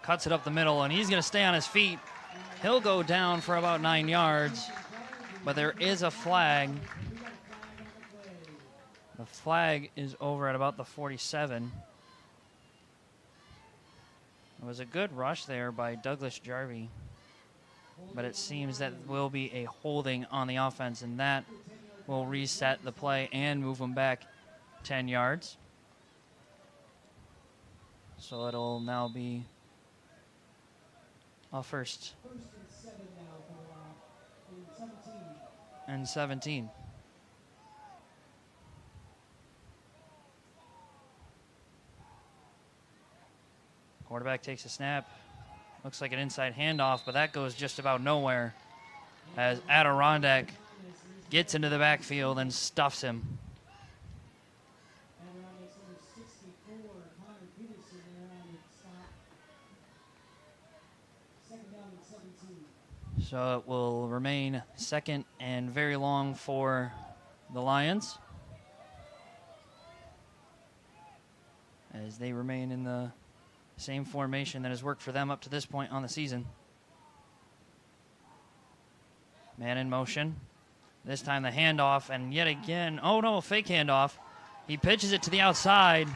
cuts it up the middle, and he's going to stay on his feet. He'll go down for about 9 yards, but there is a flag. The flag is over at about the 47. It was a good rush there by Douglas Jarvie, but it seems that will be a holding on the offense, and that will reset the play and move them back 10 yards. So it'll now be a first and 17. Quarterback takes a snap. Looks like an inside handoff, but that goes just about nowhere as Adirondack gets into the backfield and stuffs him. So it will remain second and very long for the Lions as they remain in the same formation that has worked for them up to this point on the season. Man in motion. This time the handoff, and yet again, oh no, fake handoff. He pitches it to the outside,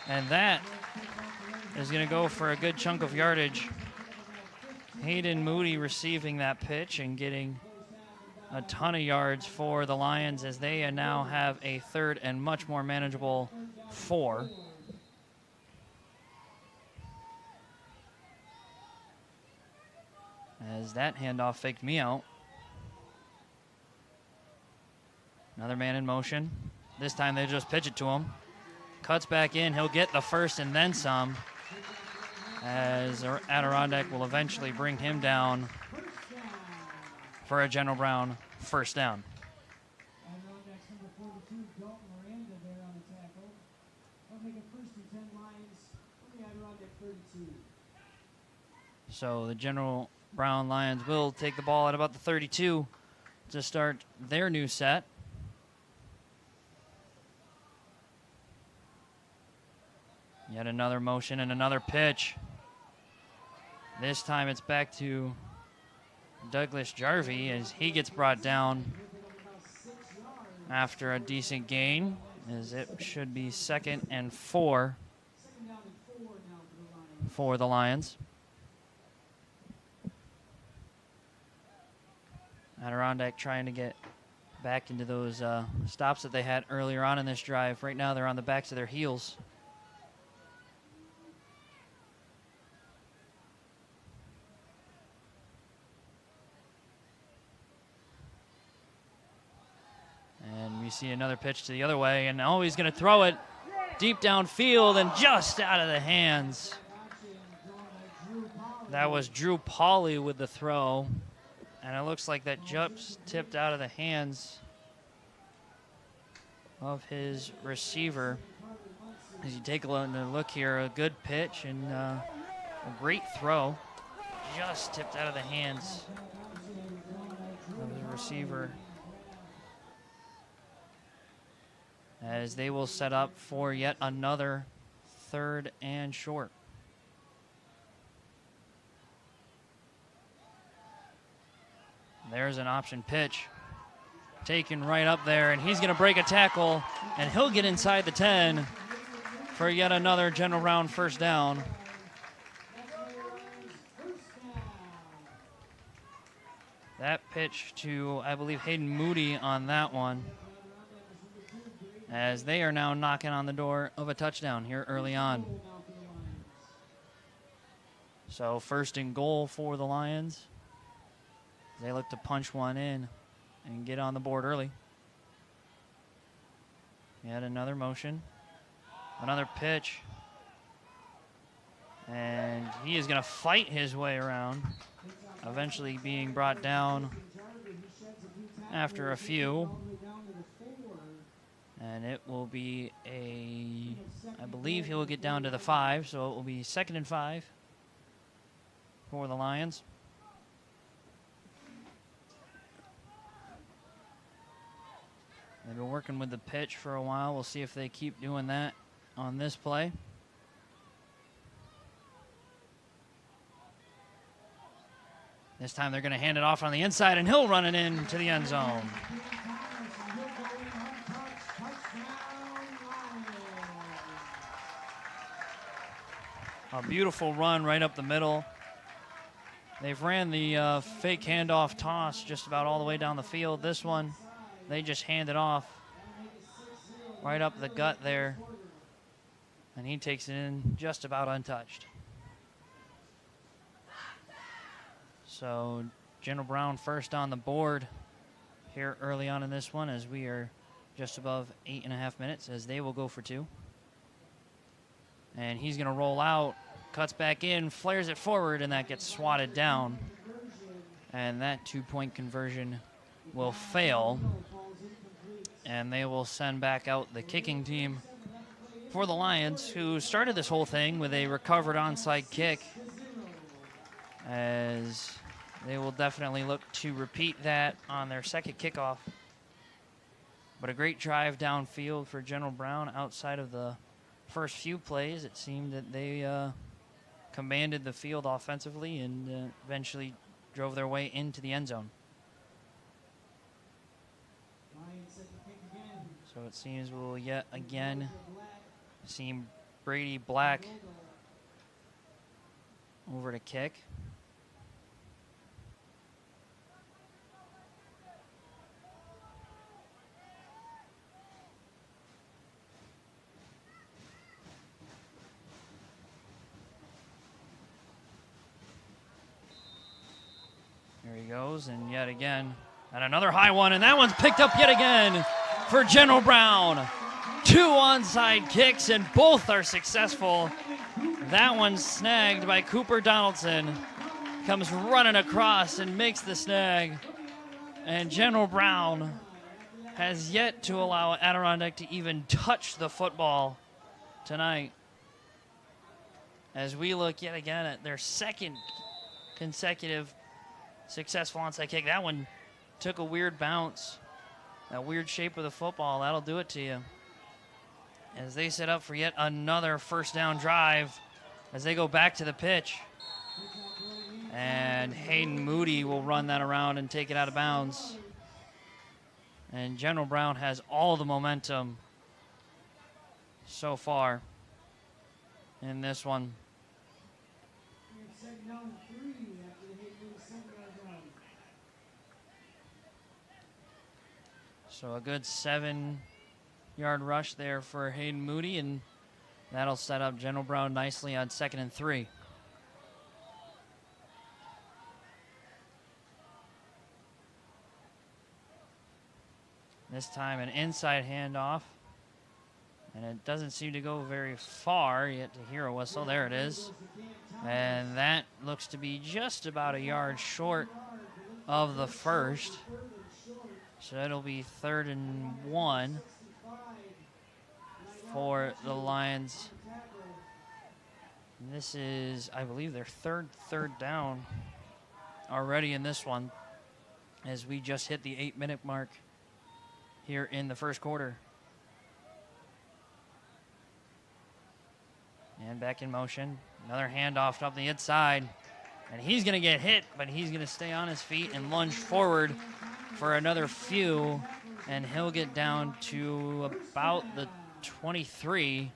and that is going to go for a good chunk of yardage. Hayden Moody receiving that pitch and getting a ton of yards for the Lions as they now have a third and much more manageable 4. As that handoff faked me out. Another man in motion. This time they just pitch it to him. Cuts back in. He'll get the first and then some, as Adirondack will eventually bring him down for a General Brown first down. So the General Brown Lions will take the ball at about the 32 to start their new set. Yet another motion and another pitch. This time it's back to Douglas Jarvie as he gets brought down after a decent gain, as it should be 2nd and 4 for the Lions. Adirondack trying to get back into those stops that they had earlier on in this drive. Right now they're on the backs of their heels. And we see another pitch to the other way, and oh, he's going to throw it deep downfield and just out of the hands. That was Drew Pauly with the throw, and it looks like that just tipped out of the hands of his receiver. As you take a look here, a good pitch and a great throw. Just tipped out of the hands of the receiver, as they will set up for yet another 3rd and short. There's an option pitch taken right up there, and he's going to break a tackle, and he'll get inside the 10 for yet another General Brown first down. That pitch to, I believe, Hayden Moody on that one, as they are now knocking on the door of a touchdown here early on. So 1st and goal for the Lions. They look to punch one in and get on the board early. Yet another motion, another pitch, and he is going to fight his way around, eventually being brought down after a few. And it will be I believe he will get down to the 5, so it will be 2nd and 5 for the Lions. They've been working with the pitch for a while. We'll see if they keep doing that on this play. This time they're going to hand it off on the inside, and he'll run it into the end zone. A beautiful run right up the middle. They've ran the fake handoff toss just about all the way down the field. This one, they just hand it off right up the gut there. And he takes it in just about untouched. So General Brown first on the board here early on in this one, as we are just above 8.5 minutes, as they will go for 2. And he's going to roll out, cuts back in, flares it forward, and that gets swatted down. And that 2-point conversion will fail. And they will send back out the kicking team for the Lions, who started this whole thing with a recovered onside kick, as they will definitely look to repeat that on their second kickoff. But a great drive downfield for General Brown. Outside of the first few plays, it seemed that they commanded the field offensively and eventually drove their way into the end zone. So it seems we'll yet again see Brady Black over to kick. There he goes, and yet again, and another high one, and that one's picked up yet again for General Brown. 2 onside kicks, and both are successful. That one's snagged by Cooper Donaldson. Comes running across and makes the snag. And General Brown has yet to allow Adirondack to even touch the football tonight. As we look yet again at their second consecutive successful onside kick. That one took a weird bounce. That weird shape of the football, that'll do it to you. As they set up for yet another first down drive as they go back to the pitch. And Hayden Moody will run that around and take it out of bounds. And General Brown has all the momentum so far in this one. So a good 7-yard rush there for Hayden Moody, and that'll set up General Brown nicely on 2nd and 3. This time an inside handoff, and it doesn't seem to go very far yet to hear a whistle. There it is. And that looks to be just about a yard short of the first. So it'll be 3rd and 1 for the Lions. And this is, I believe, their third down already in this one, as we just hit the 8-minute mark here in the first quarter. And back in motion. Another handoff up the inside. And he's going to get hit, but he's going to stay on his feet and lunge forward for another few. And he'll get down to about the 23.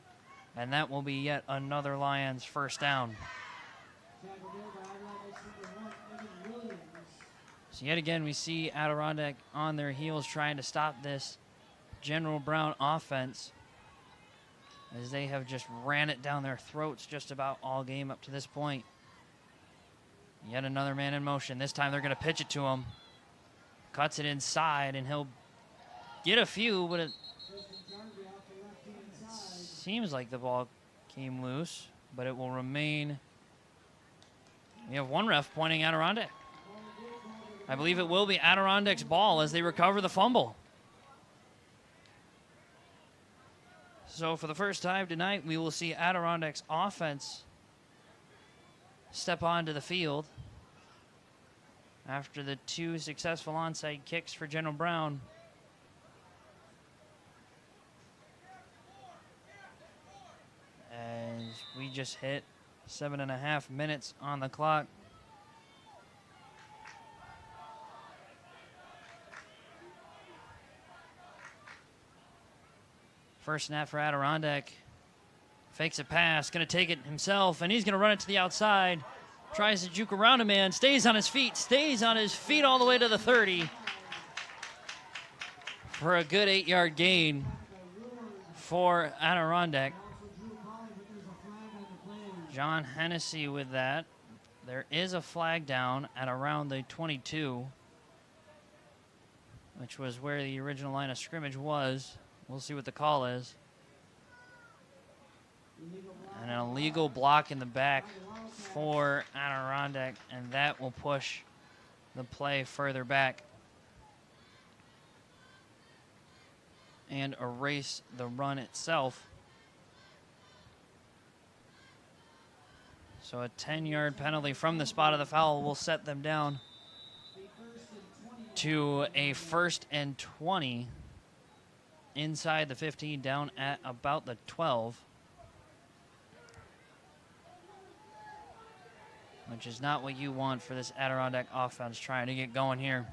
And that will be yet another Lions first down. So yet again, we see Adirondack on their heels trying to stop this General Brown offense, as they have just ran it down their throats just about all game up to this point. Yet another man in motion. This time they're going to pitch it to him. Cuts it inside, and he'll get a few, but it seems like the ball came loose, but it will remain. We have one ref pointing Adirondack. I believe it will be Adirondack's ball as they recover the fumble. So for the first time tonight, we will see Adirondack's offense step onto the field after the 2 successful onside kicks for General Brown. As we just hit 7.5 minutes on the clock. First snap for Adirondack. Fakes a pass, going to take it himself, and he's going to run it to the outside. Tries to juke around a man, stays on his feet all the way to the 30 for a good 8-yard gain for Adirondack. John Hennessy with that. There is a flag down at around the 22, which was where the original line of scrimmage was. We'll see what the call is. And an illegal block in the back for Adirondack, and that will push the play further back and erase the run itself. So a 10-yard penalty from the spot of the foul will set them down to a 1st and 20 inside the 15, down at about the 12. Which is not what you want for this Adirondack offense trying to get going here.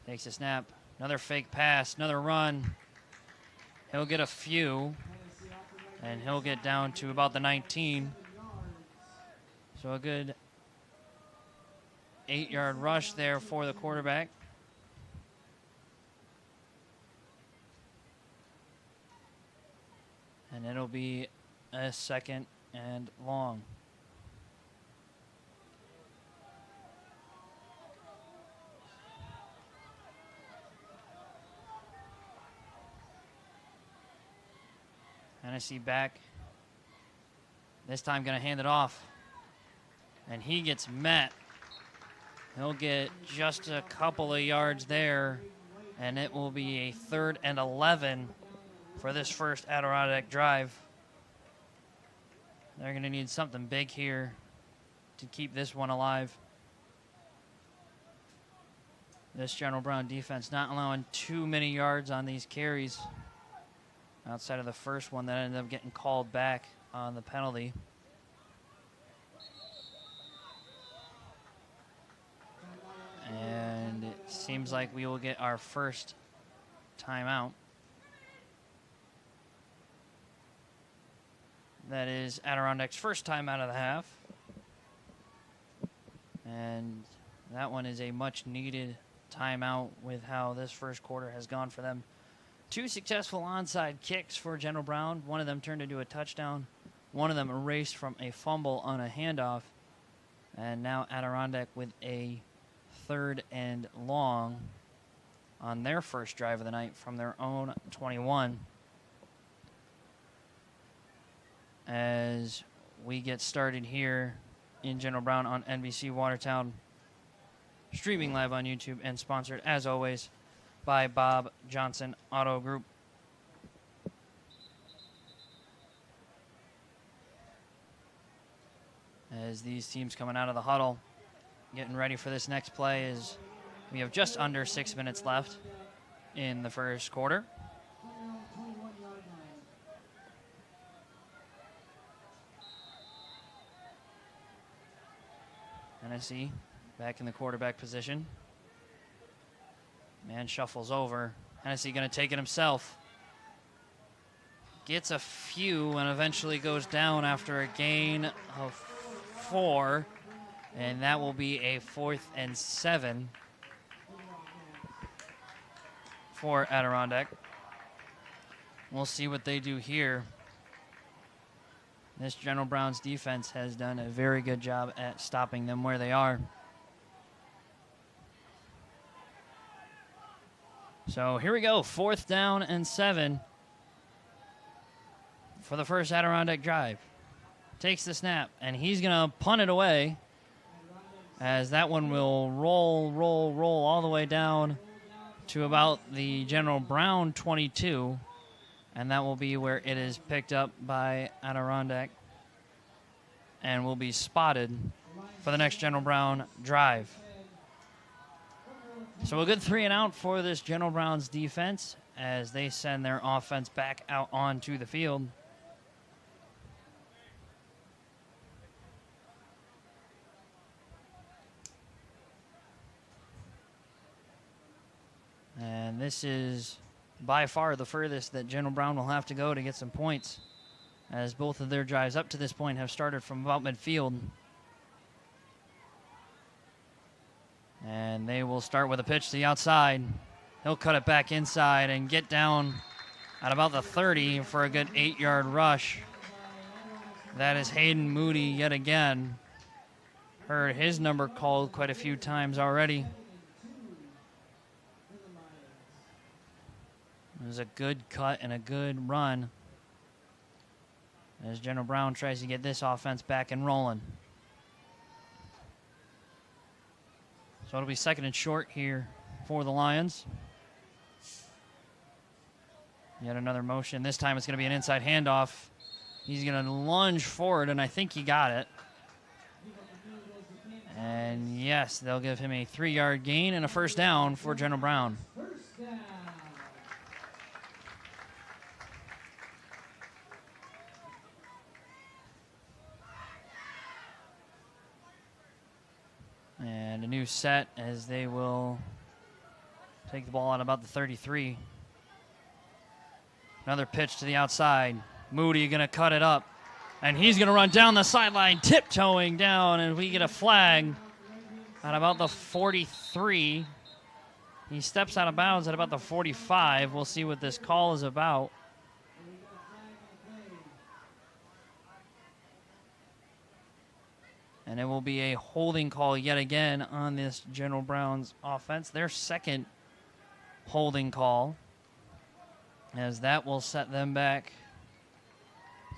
Takes a snap, another fake pass, another run. He'll get a few, and he'll get down to about the 19. So a good 8-yard rush there for the quarterback. And it'll be a 2nd and long. Hennessy back. This time going to hand it off. And he gets met. He'll get just a couple of yards there. And it will be a 3rd and 11 for this first Adirondack drive. They're going to need something big here to keep this one alive. This General Brown defense not allowing too many yards on these carries outside of the first one that ended up getting called back on the penalty. And it seems like we will get our first timeout. That is Adirondack's first time out of the half. And that one is a much needed timeout with how this first quarter has gone for them. 2 successful onside kicks for General Brown. One of them turned into a touchdown. One of them erased from a fumble on a handoff. And now Adirondack with a 3rd and long on their first drive of the night from their own 21. As we get started here in General Brown on NBC Watertown, streaming live on YouTube and sponsored, as always, by Bob Johnson Auto Group. As these teams coming out of the huddle, getting ready for this next play, as we have just under 6 minutes left in the first quarter. Hennessy back in the quarterback position. Man shuffles over. Hennessy going to take it himself. Gets a few and eventually goes down after a gain of 4. And that will be a 4th and 7 for Adirondack. We'll see what they do here. This General Brown's defense has done a very good job at stopping them where they are. So here we go, 4th down and 7 for the first Adirondack drive. Takes the snap, and he's going to punt it away, as that one will roll all the way down to about the General Brown 22. And that will be where it is picked up by Adirondack and will be spotted for the next General Brown drive. So a good 3 and out for this General Brown's defense as they send their offense back out onto the field. And this is by far the furthest that General Brown will have to go to get some points, as both of their drives up to this point have started from about midfield. And they will start with a pitch to the outside. He'll cut it back inside and get down at about the 30 for a good 8-yard rush. That is Hayden Moody yet again. Heard his number called quite a few times already. It was a good cut and a good run as General Brown tries to get this offense back and rolling. So it'll be second and short here for the Lions. Yet another motion. This time it's going to be an inside handoff. He's going to lunge forward, and I think he got it. And yes, they'll give him a 3-yard gain and a first down for General Brown. And a new set as they will take the ball at about the 33. Another pitch to the outside. Moody going to cut it up. And he's going to run down the sideline, tiptoeing down, and we get a flag at about the 43. He steps out of bounds at about the 45. We'll see what this call is about. And it will be a holding call yet again on this General Brown's offense. Their second holding call, as that will set them back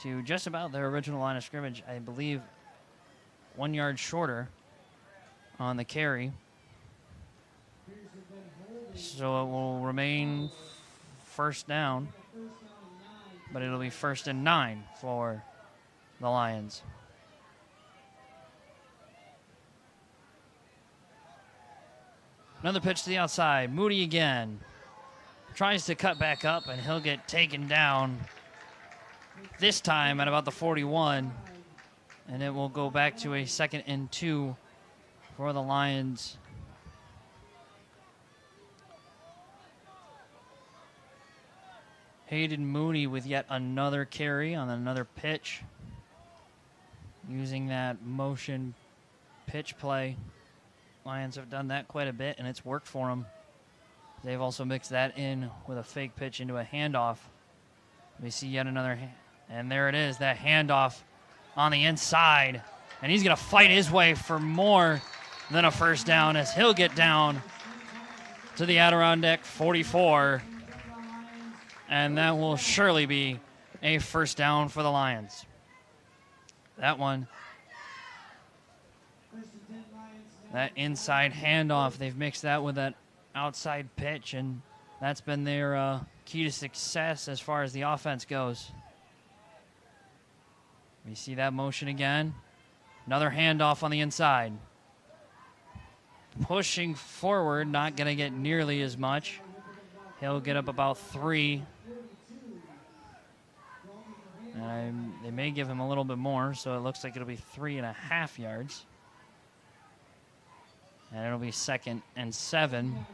to just about their original line of scrimmage, I believe 1 yard shorter on the carry. So it will remain first down, but it'll be 1st and 9 for the Lions. Another pitch to the outside. Moody again. Tries to cut back up, and he'll get taken down this time at about the 41. And it will go back to a 2nd and 2 for the Lions. Hayden Moody with yet another carry on another pitch, using that motion pitch play. Lions have done that quite a bit, and it's worked for them. They've also mixed that in with a fake pitch into a handoff. We see yet another, and there it is, that handoff on the inside. And he's going to fight his way for more than a first down, as he'll get down to the Adirondack 44. And that will surely be a first down for the Lions. That one, that inside handoff, they've mixed that with that outside pitch, and that's been their key to success as far as the offense goes. We see that motion again. Another handoff on the inside. Pushing forward, not going to get nearly as much. He'll get up about 3. And they may give him a little bit more, so it looks like it'll be 3.5 yards. And it'll be 2nd and 7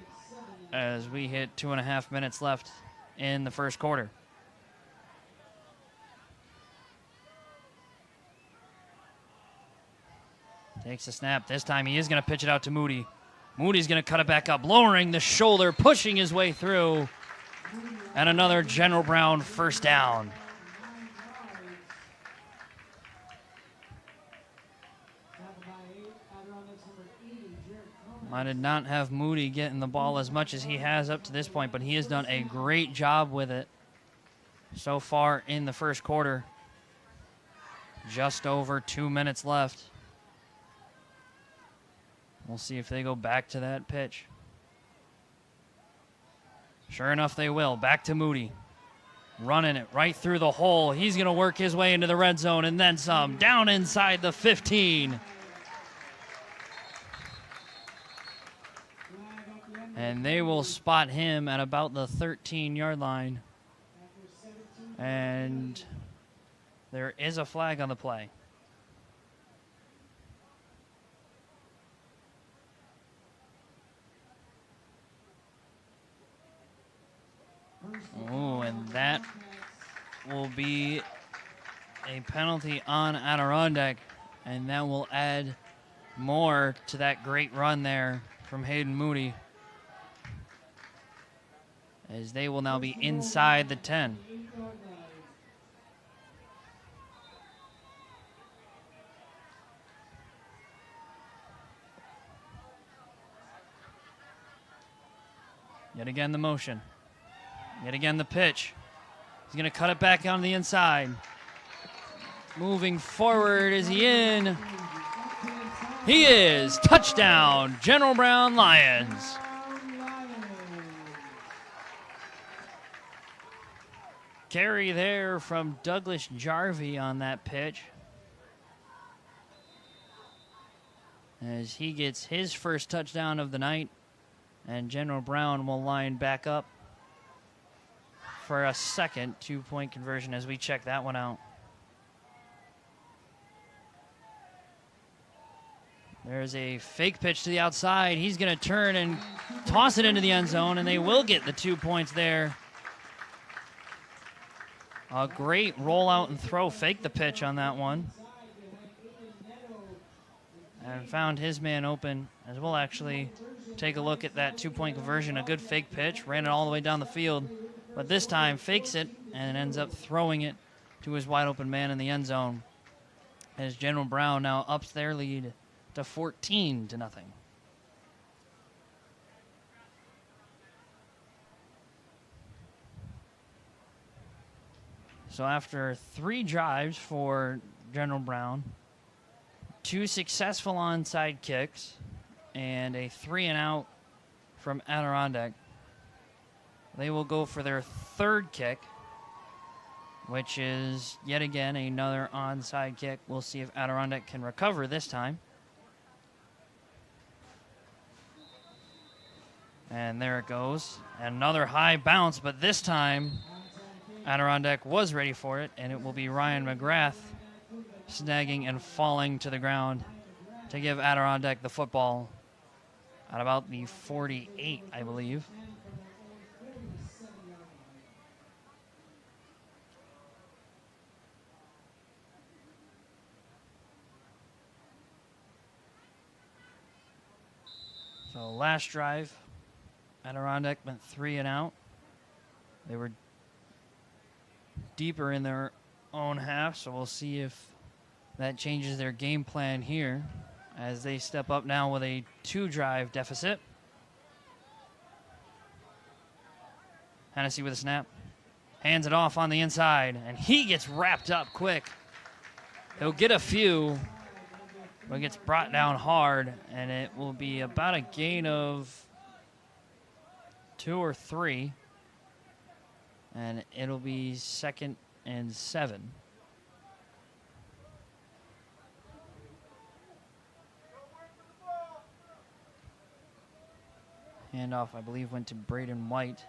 as we hit 2.5 minutes left in the first quarter. Takes a snap. This time he is going to pitch it out to Moody. Moody's going to cut it back up, lowering the shoulder, pushing his way through. And another General Brown first down. I did not have Moody getting the ball as much as he has up to this point, but he has done a great job with it so far in the first quarter. Just over 2 minutes left. We'll see if they go back to that pitch. Sure enough, they will. Back to Moody. Running it right through the hole. He's going to work his way into the red zone and then some. Down inside the 15. And they will spot him at about the 13-yard line. And there is a flag on the play. Oh, and that will be a penalty on Adirondack, and that will add more to that great run there from Hayden Moody, as they will now be inside the 10. Yet again the motion. Yet again the pitch. He's going to cut it back on the inside. Moving forward, is he in? He is. Touchdown, General Brown Lions. Carry there from Douglas Jarvie on that pitch, as he gets his first touchdown of the night, and General Brown will line back up for a second 2-point conversion as we check that one out. There's a fake pitch to the outside. He's going to turn and toss it into the end zone, and they will get the 2 points there. A great rollout and throw, fake the pitch on that one. And found his man open, as we'll actually take a look at that 2-point conversion. A good fake pitch, ran it all the way down the field, but this time fakes it and ends up throwing it to his wide open man in the end zone, as General Brown now ups their lead to 14-0. So after 3 drives for General Brown, 2 successful onside kicks, and a 3-and-out from Adirondack, they will go for their 3rd kick, which is yet again another onside kick. We'll see if Adirondack can recover this time. And there it goes. Another high bounce, but this time Adirondack was ready for it, and it will be Ryan McGrath snagging and falling to the ground to give Adirondack the football at about the 48, I believe. So last drive, Adirondack went 3-and-out. They were deeper in their own half, so we'll see if that changes their game plan here as they step up now with a 2-drive deficit. Hennessy with a snap. Hands it off on the inside, and he gets wrapped up quick. He'll get a few, but gets brought down hard, and it will be about a gain of 2 or 3. And it'll be 2nd and 7. Handoff, I believe, went to Braden White.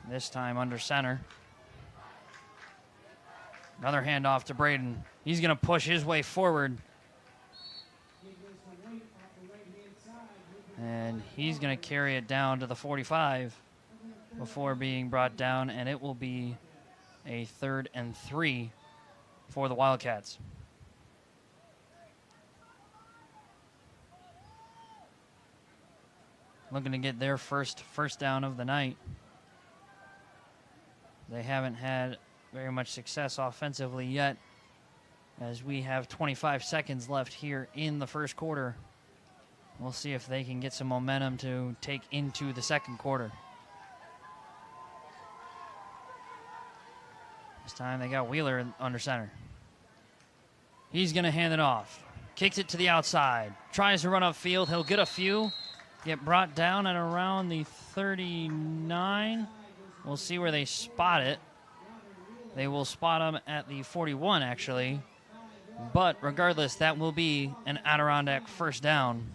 This time under center. Another handoff to Braden. He's going to push his way forward. And he's going to carry it down to the 45 before being brought down, and it will be a 3rd and 3 for the Wildcats. Looking to get their first down of the night. They haven't had very much success offensively yet, as we have 25 seconds left here in the first quarter. We'll see if they can get some momentum to take into the second quarter. This time they got Wheeler under center. He's going to hand it off. Kicks it to the outside. Tries to run upfield. He'll get a few. Get brought down at around the 39. We'll see where they spot it. They will spot him at the 41, actually. But regardless, that will be an Adirondack first down.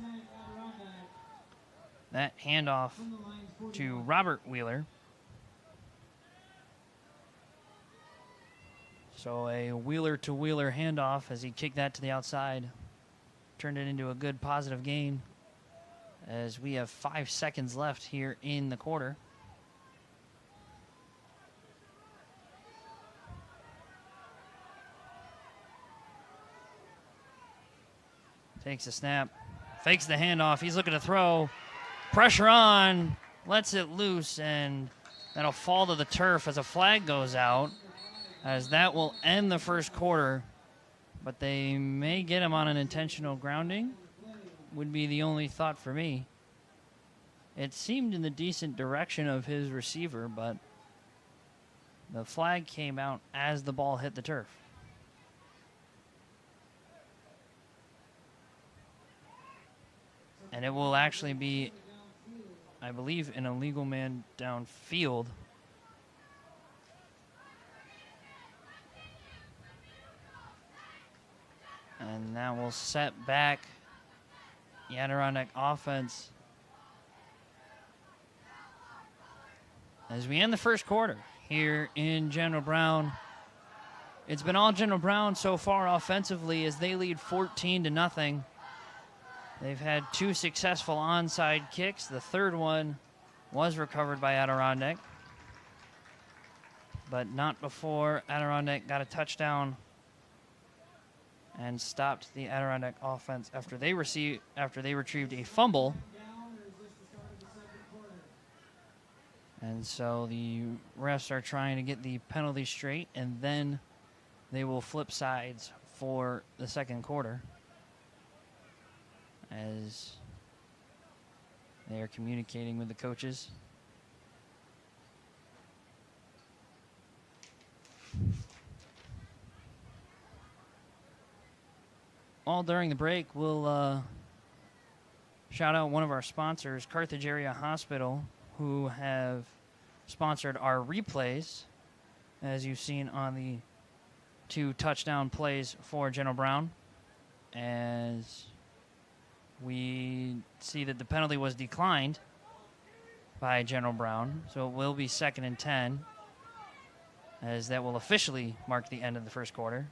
That handoff to Robert Wheeler. So a Wheeler-to-Wheeler handoff as he kicked that to the outside. Turned it into a good positive gain. as we have 5 seconds left here in the quarter. Takes a snap, fakes the handoff. He's looking to throw. Pressure on, lets it loose, and that'll fall to the turf as a flag goes out, as that will end the first quarter. But they may get him on an intentional grounding, would be the only thought for me. It seemed in the decent direction of his receiver, but the flag came out as the ball hit the turf. And it will actually be, I believe, an illegal man downfield. And that will set back the Adirondack offense as we end the first quarter here in General Brown. It's been all General Brown so far offensively as they lead 14-0. They've had 2 successful onside kicks. The third one was recovered by Adirondack, but not before Adirondack got a touchdown and stopped the Adirondack offense after they retrieved a fumble. And so the refs are trying to get the penalty straight, and then they will flip sides for the second quarter as they are communicating with the coaches. All during the break, we'll shout out one of our sponsors, Carthage Area Hospital, who have sponsored our replays, as you've seen on the 2 touchdown plays for General Brown. As we see that the penalty was declined by General Brown, so it will be 2nd and 10, as that will officially mark the end of the first quarter.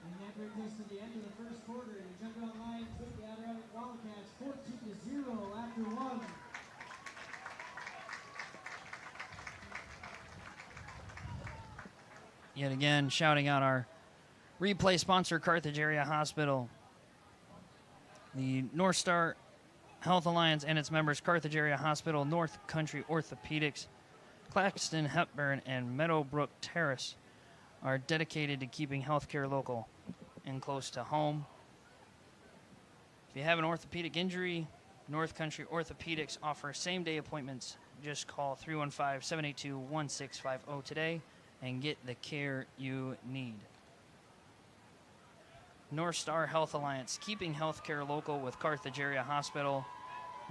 And that brings us to the end of the first quarter. The General Lions beat the Adirondack Wildcats 14-0 after 1. Yet again, shouting out our replay sponsor, Carthage Area Hospital. The North Star Health Alliance and its members, Carthage Area Hospital, North Country Orthopedics, Claxton Hepburn, and Meadowbrook Terrace are dedicated to keeping healthcare local and close to home. If you have an orthopedic injury, North Country Orthopedics offers same-day appointments. Just call 315-782-1650 today and get the care you need. North Star Health Alliance, keeping healthcare local with Carthage Area Hospital,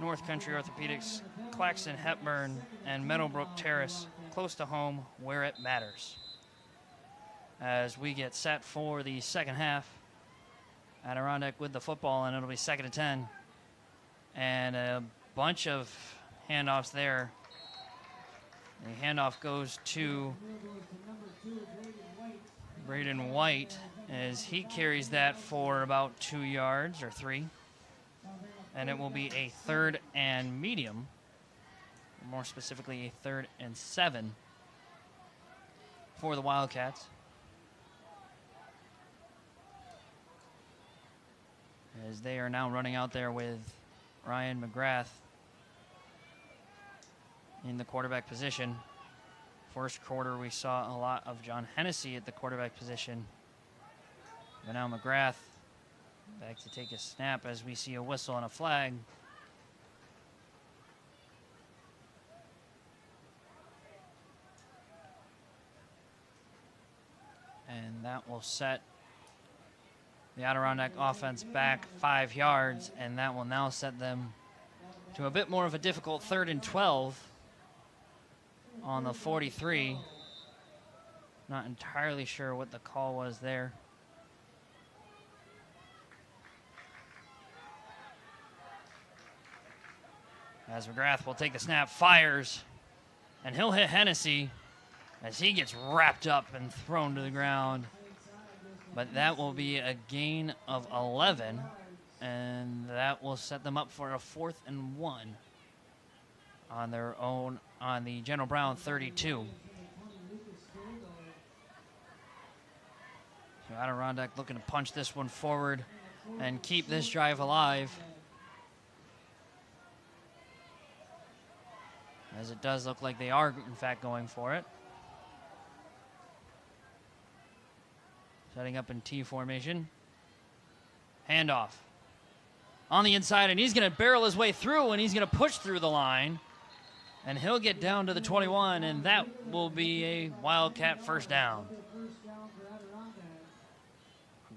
North Country Orthopedics, Claxton Hepburn, and Meadowbrook Terrace, close to home where it matters. As we get set for the second half, Adirondack with the football, and it'll be 2nd and 10. And a bunch of handoffs there. The handoff goes to Braden White as he carries that for about 2 yards or 3. And it will be a 3rd and medium, more specifically a 3rd and 7 for the Wildcats. As they are now running out there with Ryan McGrath in the quarterback position. First quarter, we saw a lot of John Hennessy at the quarterback position. But now McGrath back to take a snap as we see a whistle and a flag. And that will set the Adirondack offense back 5 yards, and that will now set them to a bit more of a difficult 3rd and 12 on the 43. Not entirely sure what the call was there. As McGrath will take the snap, fires, and he'll hit Hennessy as he gets wrapped up and thrown to the ground. But that will be a gain of 11 And that will set them up for a 4th and 1 on their own on the General Brown 32. So Adirondack looking to punch this one forward and keep this drive alive. As it does look like they are, in fact, going for it. Setting up in T formation. Handoff. On the inside, and he's going to barrel his way through, and he's going to push through the line. And he'll get down to the 21, and that will be a Wildcat first down.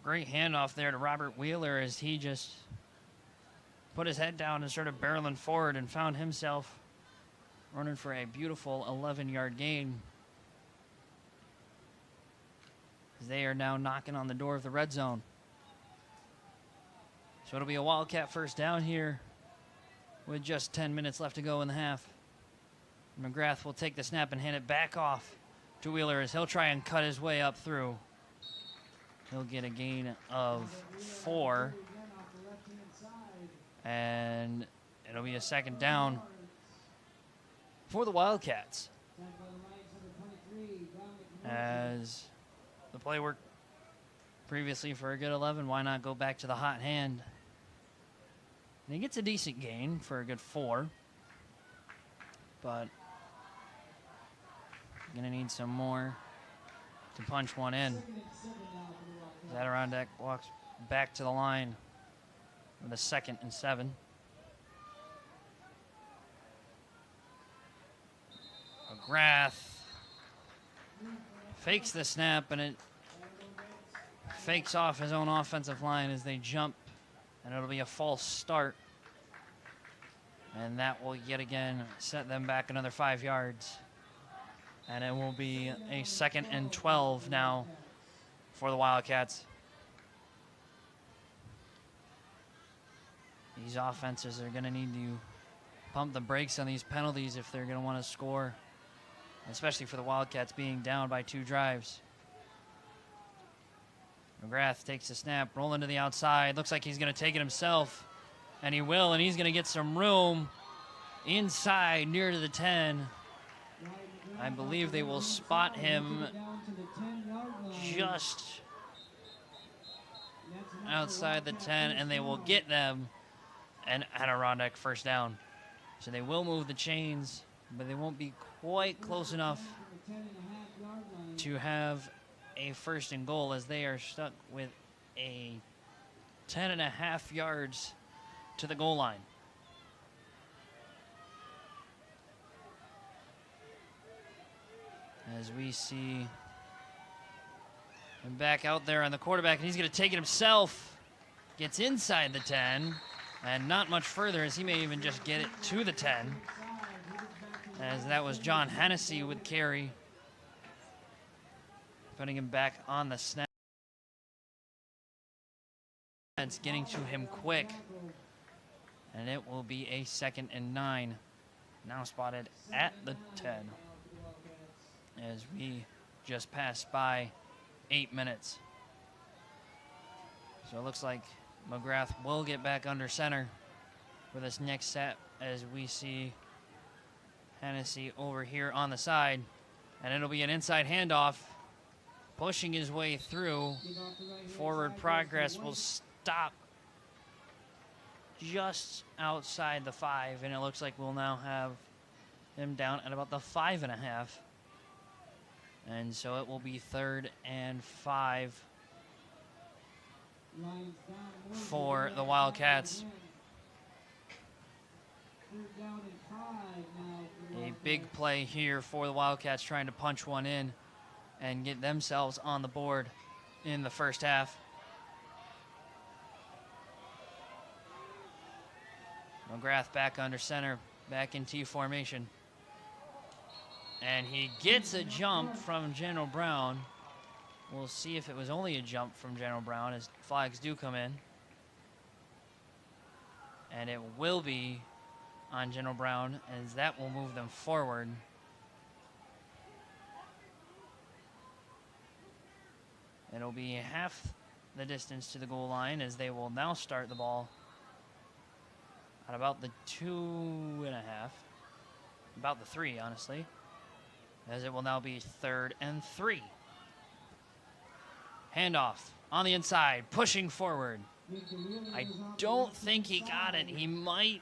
Great handoff there to Robert Wheeler as he just put his head down and started barreling forward and found himself running for a beautiful 11-yard gain. They are now knocking on the door of the red zone. So it'll be a Wildcat first down here with just 10 minutes left to go in the half. McGrath will take the snap and hand it back off to Wheeler as he'll try and cut his way up through. He'll get a gain of 4. And it'll be a second down for the Wildcats. As the play worked previously for a good 11, why not go back to the hot hand? And he gets a decent gain for a good 4. But gonna need some more to punch one in. Adirondack walks back to the line with a 2nd and 7. McGrath fakes the snap, and it fakes off his own offensive line as they jump, and it'll be a false start. And that will yet again set them back another 5 yards. And it will be a 2nd and 12 now for the Wildcats. These offenses are going to need to pump the brakes on these penalties if they're going to want to score, especially for the Wildcats being down by 2 drives. McGrath takes the snap, rolling to the outside. Looks like he's going to take it himself, and he will, and he's going to get some room inside near to the 10. I believe they will spot him just outside the 10, and they will get them an Adirondack first down. So they will move the chains, but they won't be quite close enough to have a 1st and goal, as they are stuck with a 10.5 yards to the goal line. As we see him back out there on the quarterback, and he's going to take it himself. Gets inside the 10, and not much further, as he may even just get it to the 10. As that was John Hennessy with carry, putting him back on the snap. It's getting to him quick, and it will be a 2nd and 9. Now spotted at the 10. As we just passed by 8 minutes. So it looks like McGrath will get back under center for this next set, as we see Hennessy over here on the side. And it'll be an inside handoff, pushing his way through. Forward progress will stop just outside the 5, and it looks like we'll now have him down at about the 5.5. And so it will be 3rd and 5 for the Wildcats. A big play here for the Wildcats, trying to punch one in and get themselves on the board in the first half. McGrath back under center, back in T formation. And he gets a jump from General Brown. We'll see if it was only a jump from General Brown, as flags do come in. And it will be on General Brown, as that will move them forward. It'll be the distance to the goal line, as they will now start the ball at about the 2.5, about the 3, honestly, as it will now be 3rd and 3. Handoff on the inside, pushing forward. I don't think he got it. He might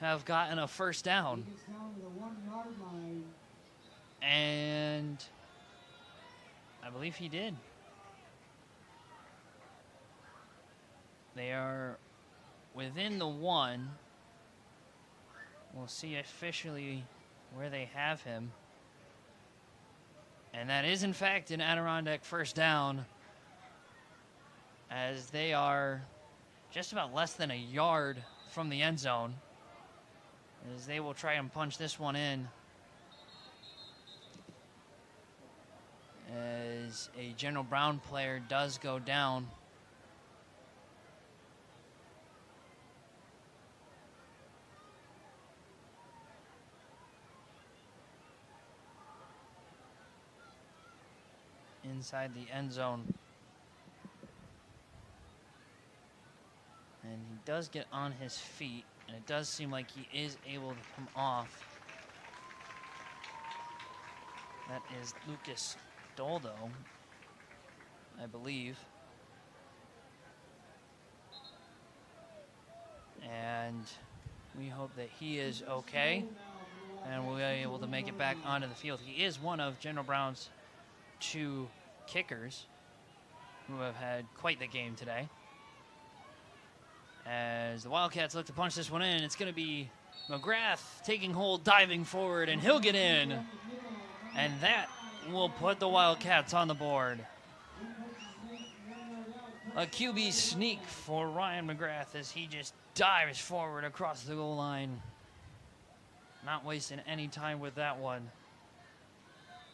have gotten a first down. And I believe he did. They are within the 1. We'll see officially where they have him. And that is, in fact, an Adirondack first down, as they are just about less than a yard from the end zone, as they will try and punch this one in, as a General Brown player does go down. Inside the end zone. And he does get on his feet, and it does seem like he is able to come off. That is Lucas Doldo, I believe. And we hope that he is okay, and we'll be able to make it back onto the field. He is one of General Brown's 2 kickers who have had quite the game today. As the Wildcats look to punch this one in, it's going to be McGrath taking hold, diving forward, and he'll get in. And that will put the Wildcats on the board. A QB sneak for Ryan McGrath as he just dives forward across the goal line. Not wasting any time with that one.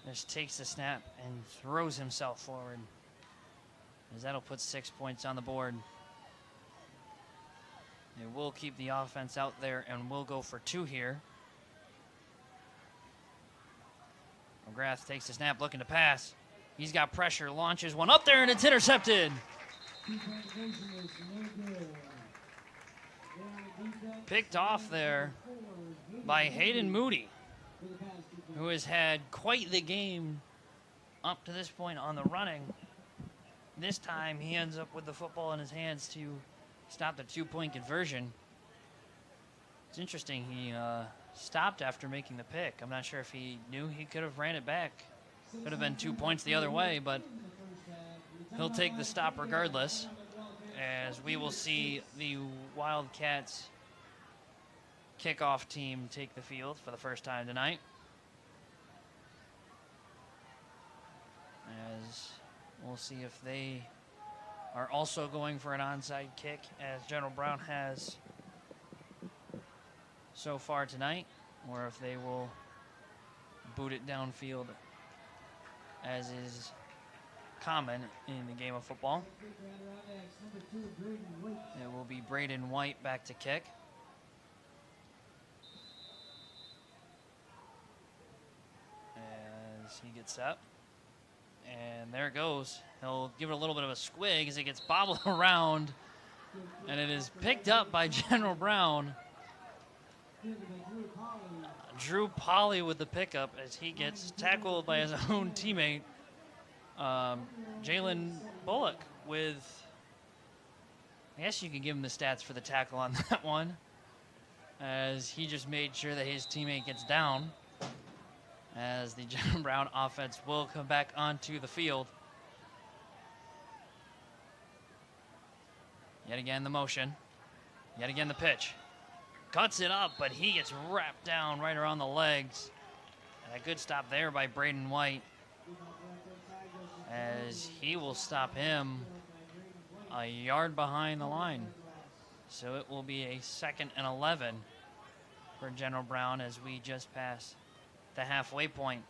Just takes the snap and throws himself forward, as that'll put 6 points on the board. They will keep the offense out there, and we'll go for 2 here. McGrath takes the snap, looking to pass. He's got pressure, launches one up there, and it's intercepted. Picked off there by Hayden Moody, who has had quite the game up to this point on the running. This time he ends up with the football in his hands to stop the 2-point conversion. It's interesting, he stopped after making the pick. I'm not sure if he knew he could have ran it back. Could have been 2 points the other way, but he'll take the stop regardless, as we will see the Wildcats kickoff team take the field for the first time tonight. As we'll see if they are also going for an onside kick, as General Brown has so far tonight, or if they will boot it downfield, as is common in the game of football. It will be Braden White back to kick. As he gets set. And there it goes. He'll give it a little bit of a squig as it gets bobbled around. And it is picked up by General Brown. Drew Polly with the pickup as he gets tackled by his own teammate, Jalen Bullock, with, I guess you could give him the stats for the tackle on that one, as he just made sure that his teammate gets down, as the General Brown offense will come back onto the field. Yet again the motion, yet again the pitch. Cuts it up, but he gets wrapped down right around the legs. And a good stop there by Braden White, as he will stop him a yard behind the line. So it will be a 2nd and 11 for General Brown as we just pass the halfway point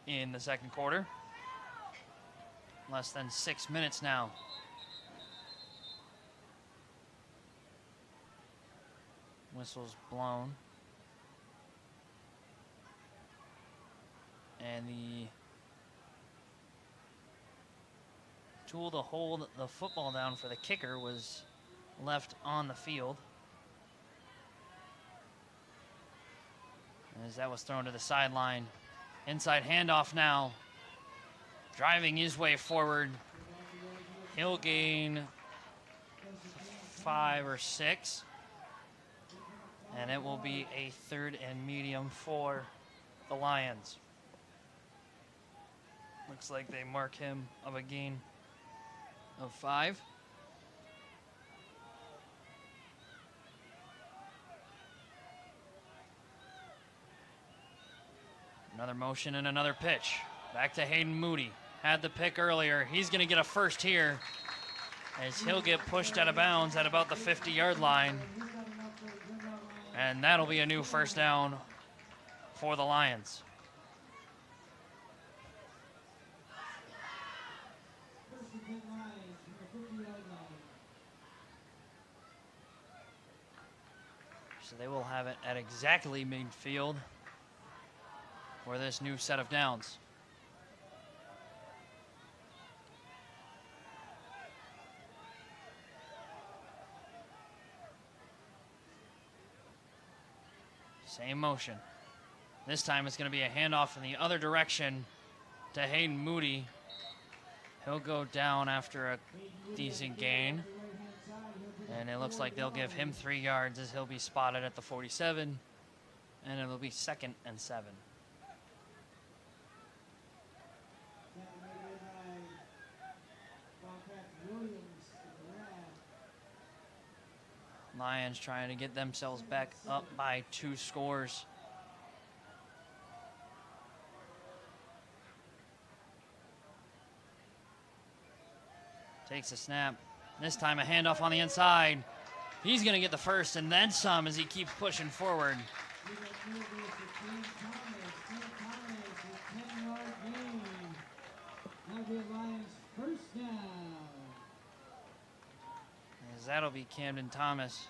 in the second quarter. Less than 6 minutes now. Whistle's blown. And the tool to hold the football down for the kicker was left on the field. As that was thrown to the sideline. Inside handoff now. Driving his way forward. He'll gain 5 or 6. And it will be a 3rd and medium for the Lions. Looks like they mark him of a gain of 5. Another motion and another pitch. Back to Hayden Moody. Had the pick earlier. He's going to get a first here as he'll get pushed out of bounds at about the 50-yard line. And that'll be a new first down for the Lions. So they will have it at exactly midfield for this new set of downs. Same motion. This time it's going to be a handoff in the other direction to Hayden Moody. He'll go down after a decent gain. And it looks like they'll give him 3 yards as he'll be spotted at the 47. And it'll be 2nd and 7. Lions trying to get themselves back up by 2 scores. Takes a snap. This time a handoff on the inside. He's going to get the first and then some as he keeps pushing forward. As that'll be Camden Thomas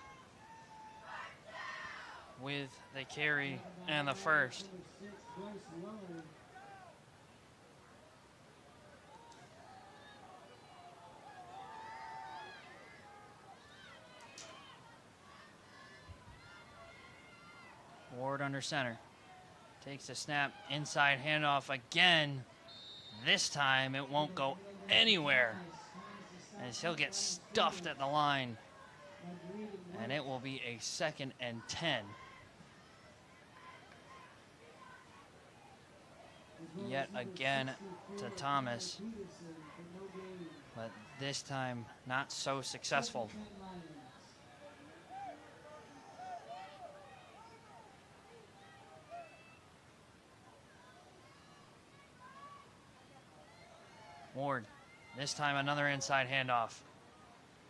with the carry and the first. Ward under center. Takes the snap, inside handoff again. This time it won't go anywhere as he'll get stuffed at the line. And it will be a 2nd and 10. Yet again to Thomas, but this time not so successful. Ward, this time another inside handoff.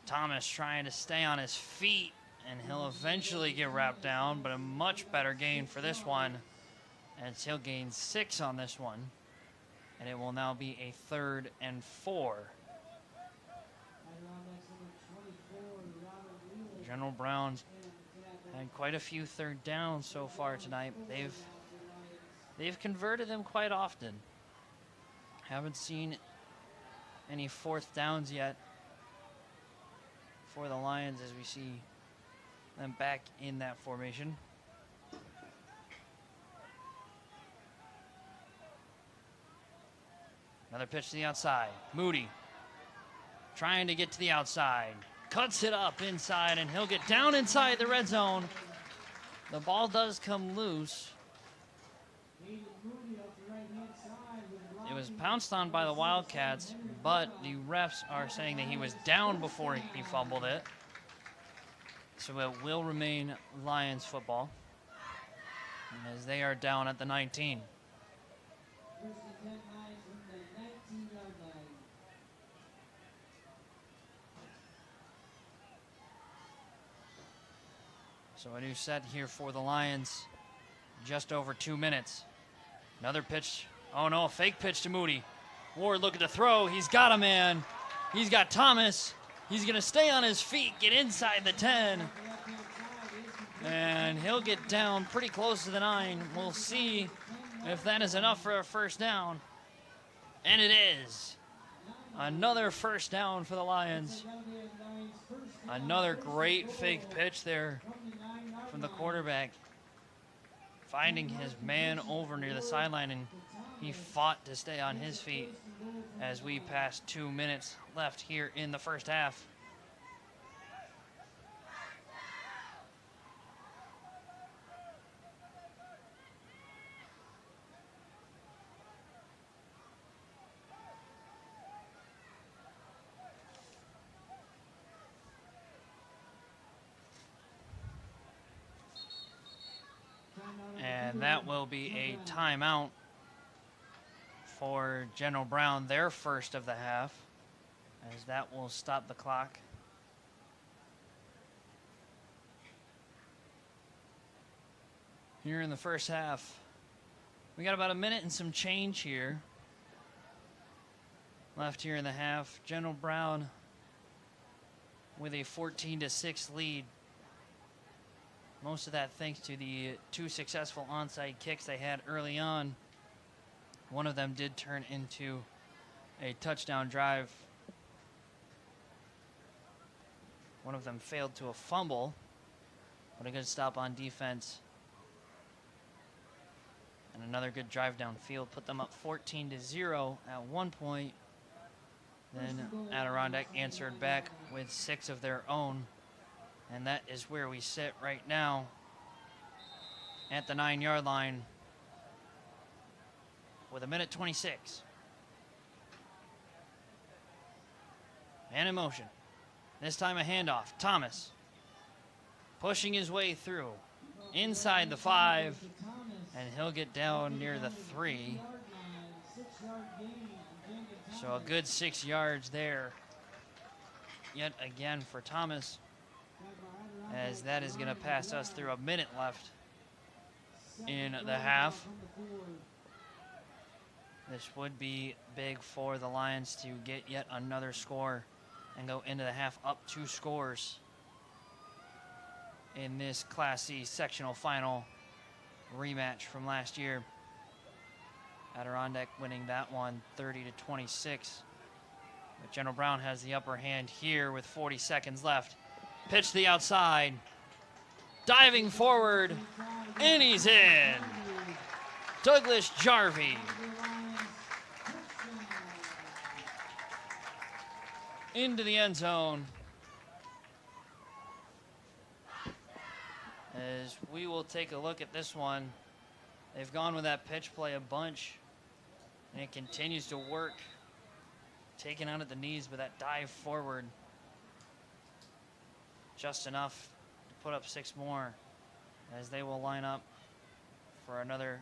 Thomas trying to stay on his feet, and he'll eventually get wrapped down, but a much better gain for this one, as he'll gain 6 on this one, and it will now be a 3rd and 4. General Brown's had quite a few 3rd downs so far tonight. They've converted them quite often. Haven't seen any 4th downs yet for the Lions as we see them back in that formation. Another pitch to the outside. Moody trying to get to the outside. Cuts it up inside, and he'll get down inside the red zone. The ball does come loose. It was pounced on by the Wildcats, but the refs are saying that he was down before he fumbled it. So it will remain Lions football as they are down at the 19. So a new set here for the Lions, just over 2 minutes. Another pitch. Oh no, a fake pitch to Moody. Ward looking to throw. He's got a man. He's got Thomas. He's going to stay on his feet, get inside the 10. And he'll get down pretty close to the 9. We'll see if that is enough for a first down. And it is. Another first down for the Lions. Another great fake pitch there from the quarterback, finding his man over near the sideline, and he fought to stay on his feet as we pass 2 minutes left here in the first half. And that will be a timeout for General Brown, their first of the half, as that will stop the clock. Here in the first half, we got about a minute and some change here left here in the half. General Brown with a 14-6 lead. Most of that thanks to the 2 successful onside kicks they had early on. One of them did turn into a touchdown drive. One of them failed to a fumble, but a good stop on defense. And another good drive downfield put them up 14-0 at one point. Then Adirondack answered back with 6 of their own. And that is where we sit right now at the 9-yard line with 1:26. And in motion. This time a handoff. Thomas pushing his way through inside the 5, and he'll get down near the 3. So a good 6 yards there yet again for Thomas, as that is going to pass us through a minute left in the half. This would be big for the Lions to get yet another score and go into the half up 2 scores in this Class C sectional final rematch from last year. Adirondack winning that one 30-26. But General Brown has the upper hand here with 40 seconds left. Pitch to the outside, diving forward, and he's in. Douglas Jarvie into the end zone. As we will take a look at this one, they've gone with that pitch play a bunch, and it continues to work. Taken out at the knees, but that dive forward just enough to put up 6 more, as they will line up for another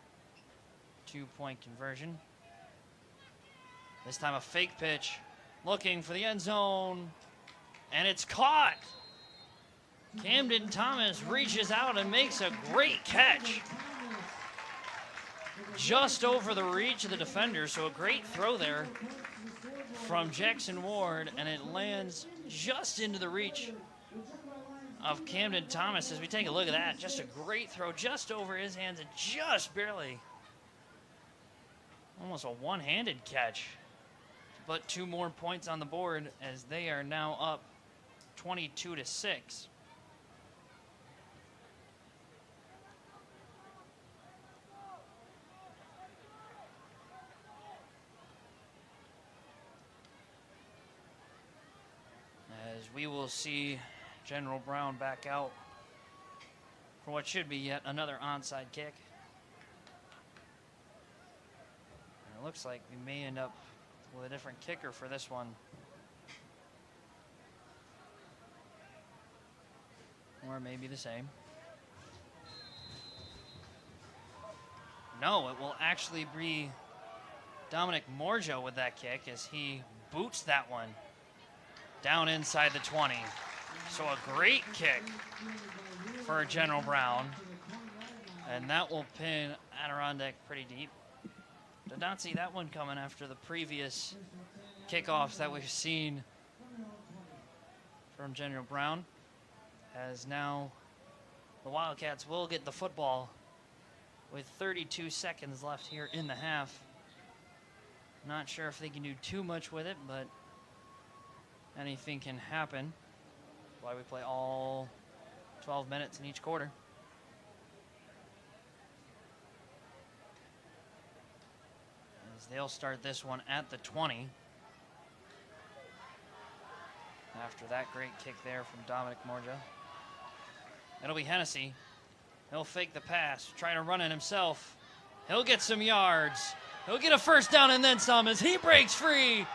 2-point conversion. This time a fake pitch, looking for the end zone, and it's caught. Camden Thomas reaches out and makes a great catch just over the reach of the defender, so a great throw there from Jackson Ward, and it lands just into the reach of Camden Thomas. As we take a look at that, just a great throw just over his hands and just barely, almost a one-handed catch, but 2 more points on the board as they are now up 22-6. As we will see General Brown back out for what should be yet another onside kick. And it looks like we may end up with a different kicker for this one. Or maybe the same. No, it will actually be Dominic Morjo with that kick, as he boots that one down inside the 20. So a great kick for General Brown, and that will pin Adirondack pretty deep. Did not see that one coming after the previous kickoffs that we've seen from General Brown, as now the Wildcats will get the football with 32 seconds left here in the half. Not sure if they can do too much with it, but anything can happen. That's why we play all 12 minutes in each quarter. As they'll start this one at the 20. After that great kick there from Dominic Morja. It'll be Hennessy. He'll fake the pass, try to run it himself. He'll get some yards. He'll get a first down and then some as he breaks free.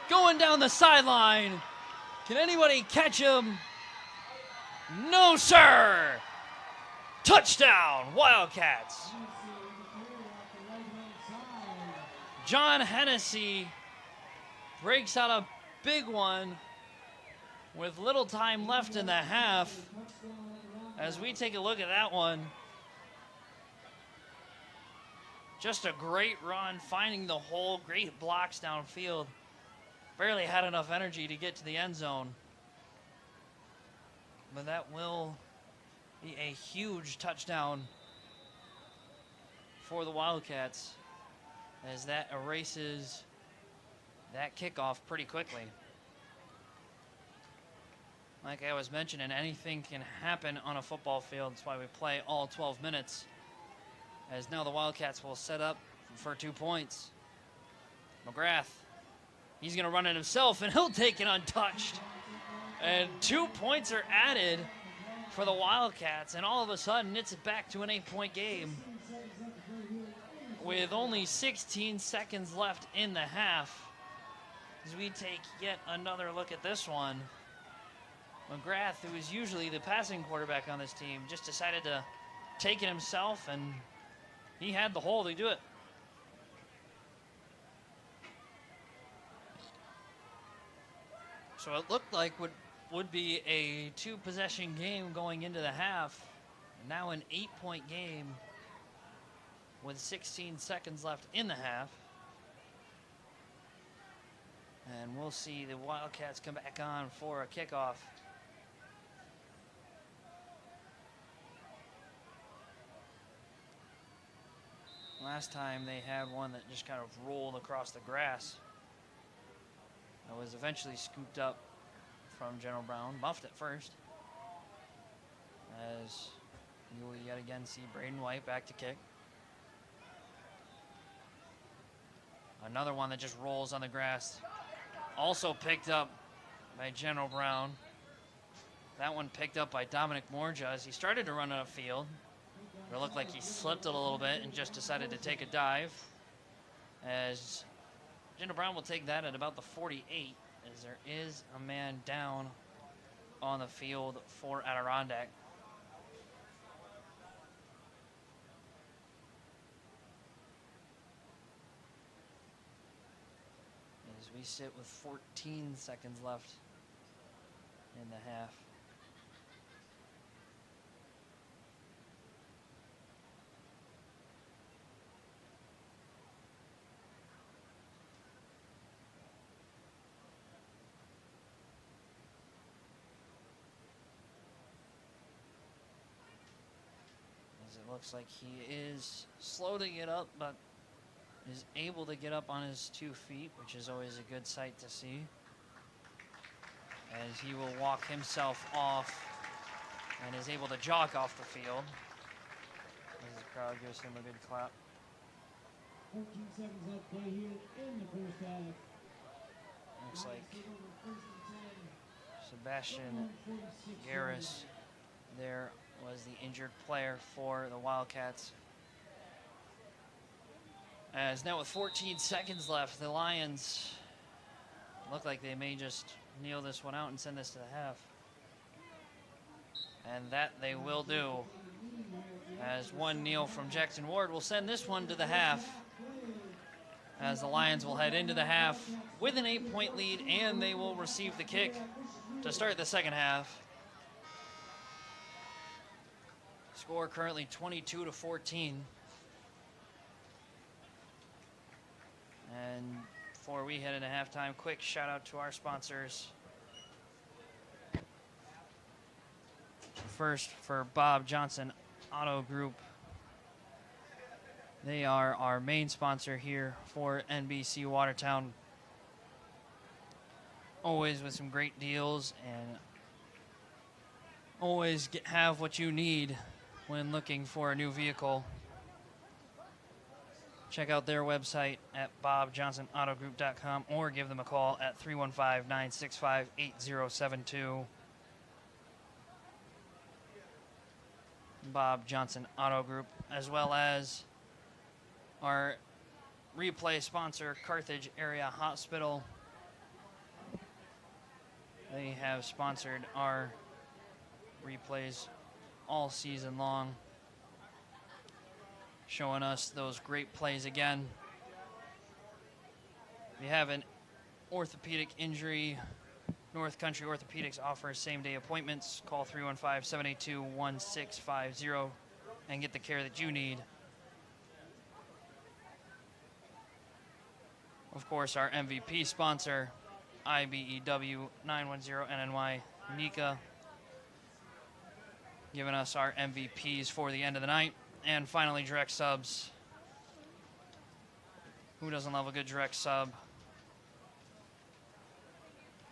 Going down the sideline. Can anybody catch him? No, sir. Touchdown, Wildcats. John Hennessy breaks out a big one with little time left in the half. As we take a look at that one, just a great run, finding the hole, great blocks downfield. Barely had enough energy to get to the end zone. But that will be a huge touchdown for the Wildcats, as that erases that kickoff pretty quickly. Like I was mentioning, anything can happen on a football field. That's why we play all 12 minutes. As now the Wildcats will set up for 2 points. McGrath, he's going to run it himself, and he'll take it untouched. And 2 points are added for the Wildcats, and all of a sudden it's back to an 8-point game with only 16 seconds left in the half. As we take yet another look at this one, McGrath, who is usually the passing quarterback on this team, just decided to take it himself, and he had the hole to do it. So it looked like would be a 2-possession game going into the half. Now an 8-point game with 16 seconds left in the half. And we'll see the Wildcats come back on for a kickoff. Last time they had one that just kind of rolled across the grass. It was eventually scooped up from General Brown, buffed at first. As you will yet again see Braden White back to kick. Another one that just rolls on the grass. Also picked up by General Brown. That one picked up by Dominic Morja as he started to run on a field. It looked like he slipped it a little bit and just decided to take a dive. As General Brown will take that at about the 48, as there is a man down on the field for Adirondack. As we sit with 14 seconds left in the half. It looks like he is slow to get up, but is able to get up on his 2 feet, which is always a good sight to see. As he will walk himself off and is able to jog off the field. As the crowd gives him a good clap. 14 seconds left play here in the first half. Looks like Sebastian Garris there was the injured player for the Wildcats. As now with 14 seconds left, the Lions look like they may just kneel this one out and send this to the half. And that they will do. As one kneel from Jackson Ward will send this one to the half. As the Lions will head into the half with an 8-point lead, and they will receive the kick to start the second half. Score currently 22-14. And before we head into halftime, quick shout out to our sponsors. First, for Bob Johnson Auto Group. They are our main sponsor here for NBC Watertown. Always with some great deals and always have what you need when looking for a new vehicle. Check out their website at bobjohnsonautogroup.com or give them a call at 315-965-8072. Bob Johnson Auto Group, as well as our replay sponsor, Carthage Area Hospital. They have sponsored our replays all season long, showing us those great plays again. If you have an orthopedic injury, North Country Orthopedics offers same-day appointments. Call 315-782-1650 and get the care that you need. Of course, our MVP sponsor, IBEW 910NNY NICA, giving us our MVPs for the end of the night. And finally, direct subs. Who doesn't love a good direct sub?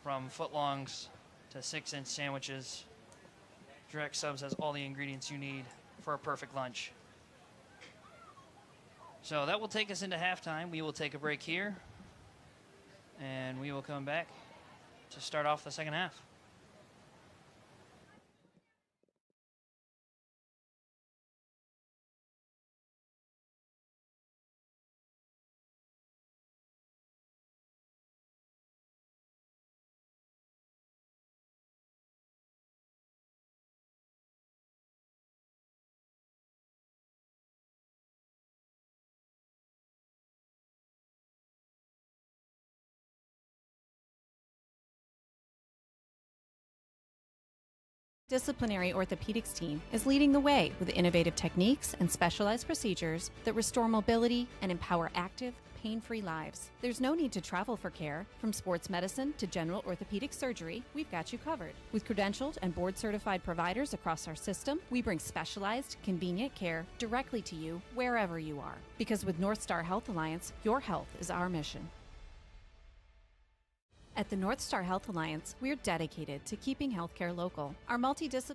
From footlongs to 6-inch sandwiches, direct subs has all the ingredients you need for a perfect lunch. So that will take us into halftime. We will take a break here, and we will come back to start off the second half. Disciplinary Orthopedics team is leading the way with innovative techniques and specialized procedures that restore mobility and empower active, pain-free lives. There's no need to travel for care. From sports medicine to general orthopedic surgery, we've got you covered. With credentialed and board-certified providers across our system, we bring specialized, convenient care directly to you wherever you are. Because with North Star Health Alliance, your health is our mission. At the North Star Health Alliance, we're dedicated to keeping healthcare local. Our multidisciplinary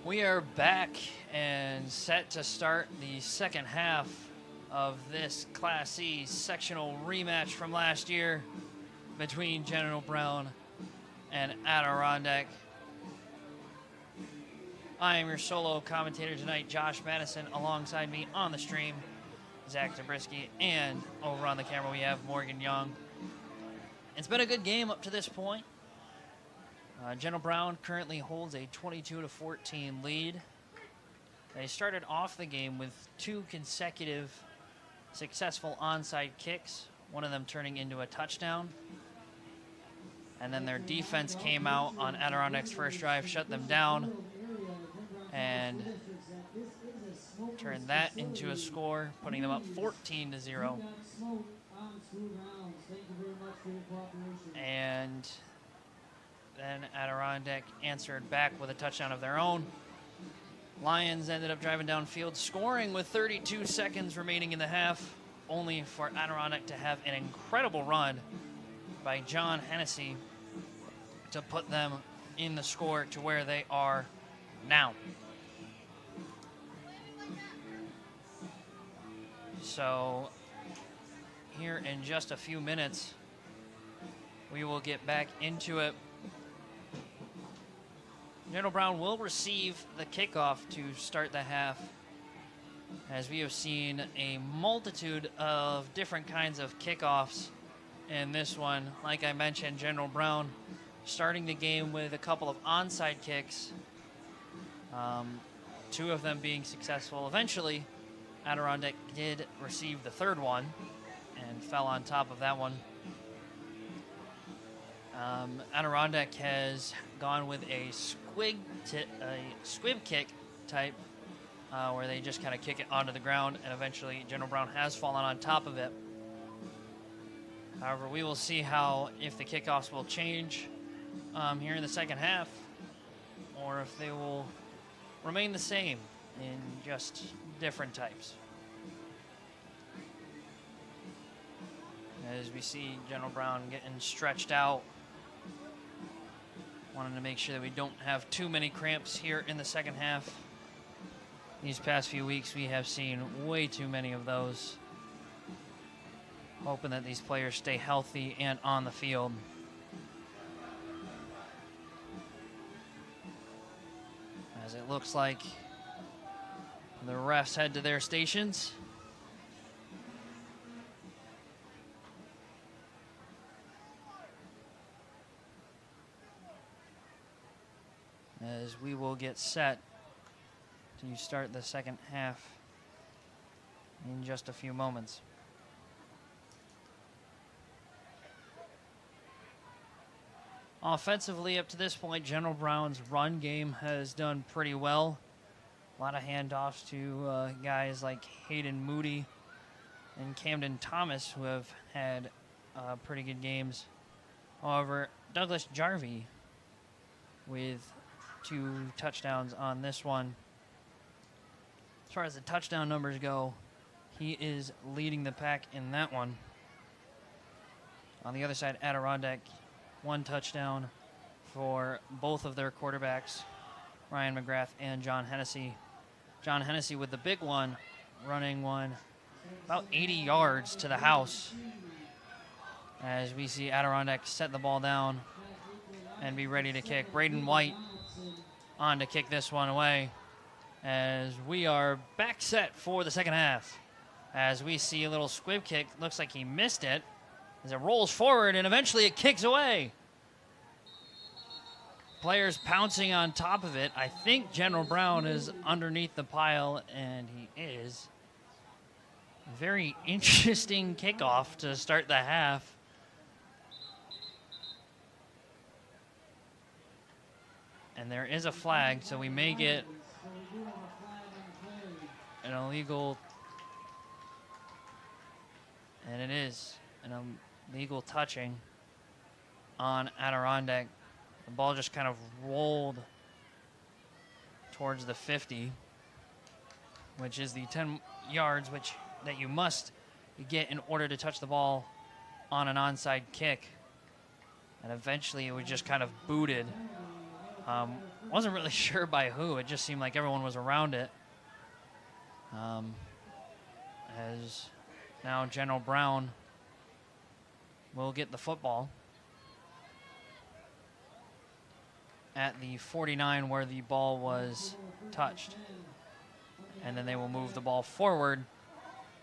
We are back and set to start the second half of this Class C sectional rematch from last year between General Brown and Adirondack. I am your solo commentator tonight, Josh Madison. Alongside me on the stream, Zach Zabriskie, and over on the camera we have Morgan Young. It's been a good game up to this point. General Brown currently holds a 22-14 lead. They started off the game with 2 consecutive successful onside kicks, one of them turning into a touchdown. And then their defense came out on Adirondack's first drive, shut them down, and turned that into a score, putting them up 14-0. And then Adirondack answered back with a touchdown of their own. Lions ended up driving downfield, scoring with 32 seconds remaining in the half, only for Adirondack to have an incredible run by John Hennessy to put them in the score to where they are now. So here in just a few minutes, we will get back into it. General Brown will receive the kickoff to start the half, as we have seen a multitude of different kinds of kickoffs in this one. Like I mentioned, General Brown starting the game with a couple of onside kicks, 2 of them being successful. Eventually, Adirondack did receive the third one and fell on top of that one. Adirondack has gone with a squib kick type, where they just kind of kick it onto the ground, and eventually General Brown has fallen on top of it. However, we will see if the kickoffs will change here in the second half, or if they will remain the same in just different types. As we see General Brown getting stretched out, Wanting to make sure that we don't have too many cramps here in the second half. These past few weeks, we have seen way too many of those. Hoping that these players stay healthy and on the field. As it looks like the refs head to their stations. As we will get set to start the second half in just a few moments. Offensively, up to this point, General Brown's run game has done pretty well. A lot of handoffs to guys like Hayden Moody and Camden Thomas, who have had pretty good games. However, Douglas Jarvie with 2 touchdowns on this one. As far as the touchdown numbers go, he is leading the pack in that one. On the other side, Adirondack, 1 touchdown for both of their quarterbacks, Ryan McGrath and John Hennessy. John Hennessy with the big one, running one about 80 yards to the house. As we see Adirondack set the ball down and be ready to kick. Braden White on to kick this one away. As we are back set for the second half. As we see a little squib kick, looks like he missed it. As it rolls forward and eventually it kicks away. Players pouncing on top of it. I think General Brown is underneath the pile, and he is. Very interesting kickoff to start the half. And there is a flag, so we may get an illegal, and it is an illegal touching on Adirondack. The ball just kind of rolled towards the 50, which is the 10 yards that you must get in order to touch the ball on an onside kick. And eventually it was just kind of booted. Wasn't really sure by who. It just seemed like everyone was around it. As now General Brown will get the football at the 49 where the ball was touched. And then they will move the ball forward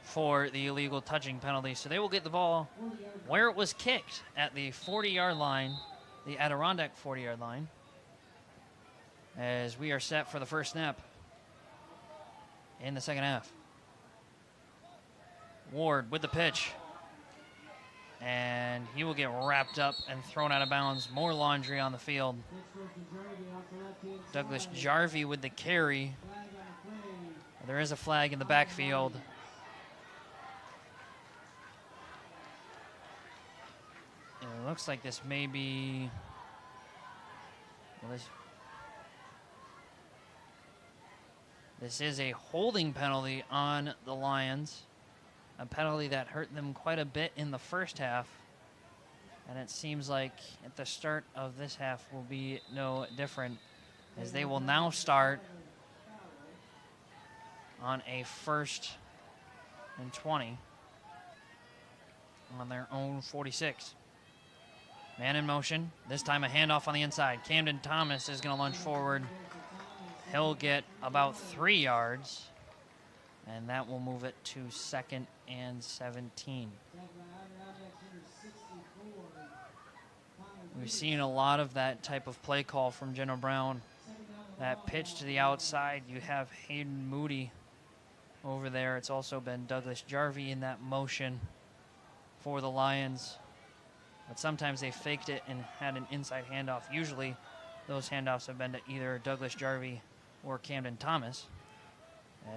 for the illegal touching penalty. So they will get the ball where it was kicked at the 40-yard line, the Adirondack 40-yard line, as we are set for the first snap in the second half. Ward with the pitch. And he will get wrapped up and thrown out of bounds. More laundry on the field. Douglas Jarvie with the carry. There is a flag in the backfield. And it looks like this may be... Well, this is a holding penalty on the Lions. A penalty that hurt them quite a bit in the first half. And it seems like at the start of this half will be no different, as they will now start on a 1st and 20 on their own 46. Man in motion. This time a handoff on the inside. Camden Thomas is going to lunge forward. He'll get about 3 yards. And that will move it to 2nd and 17. We've seen a lot of that type of play call from General Brown. That pitch to the outside, you have Hayden Moody over there. It's also been Douglas Jarvie in that motion for the Lions. But sometimes they faked it and had an inside handoff. Usually those handoffs have been to either Douglas Jarvie or Camden Thomas.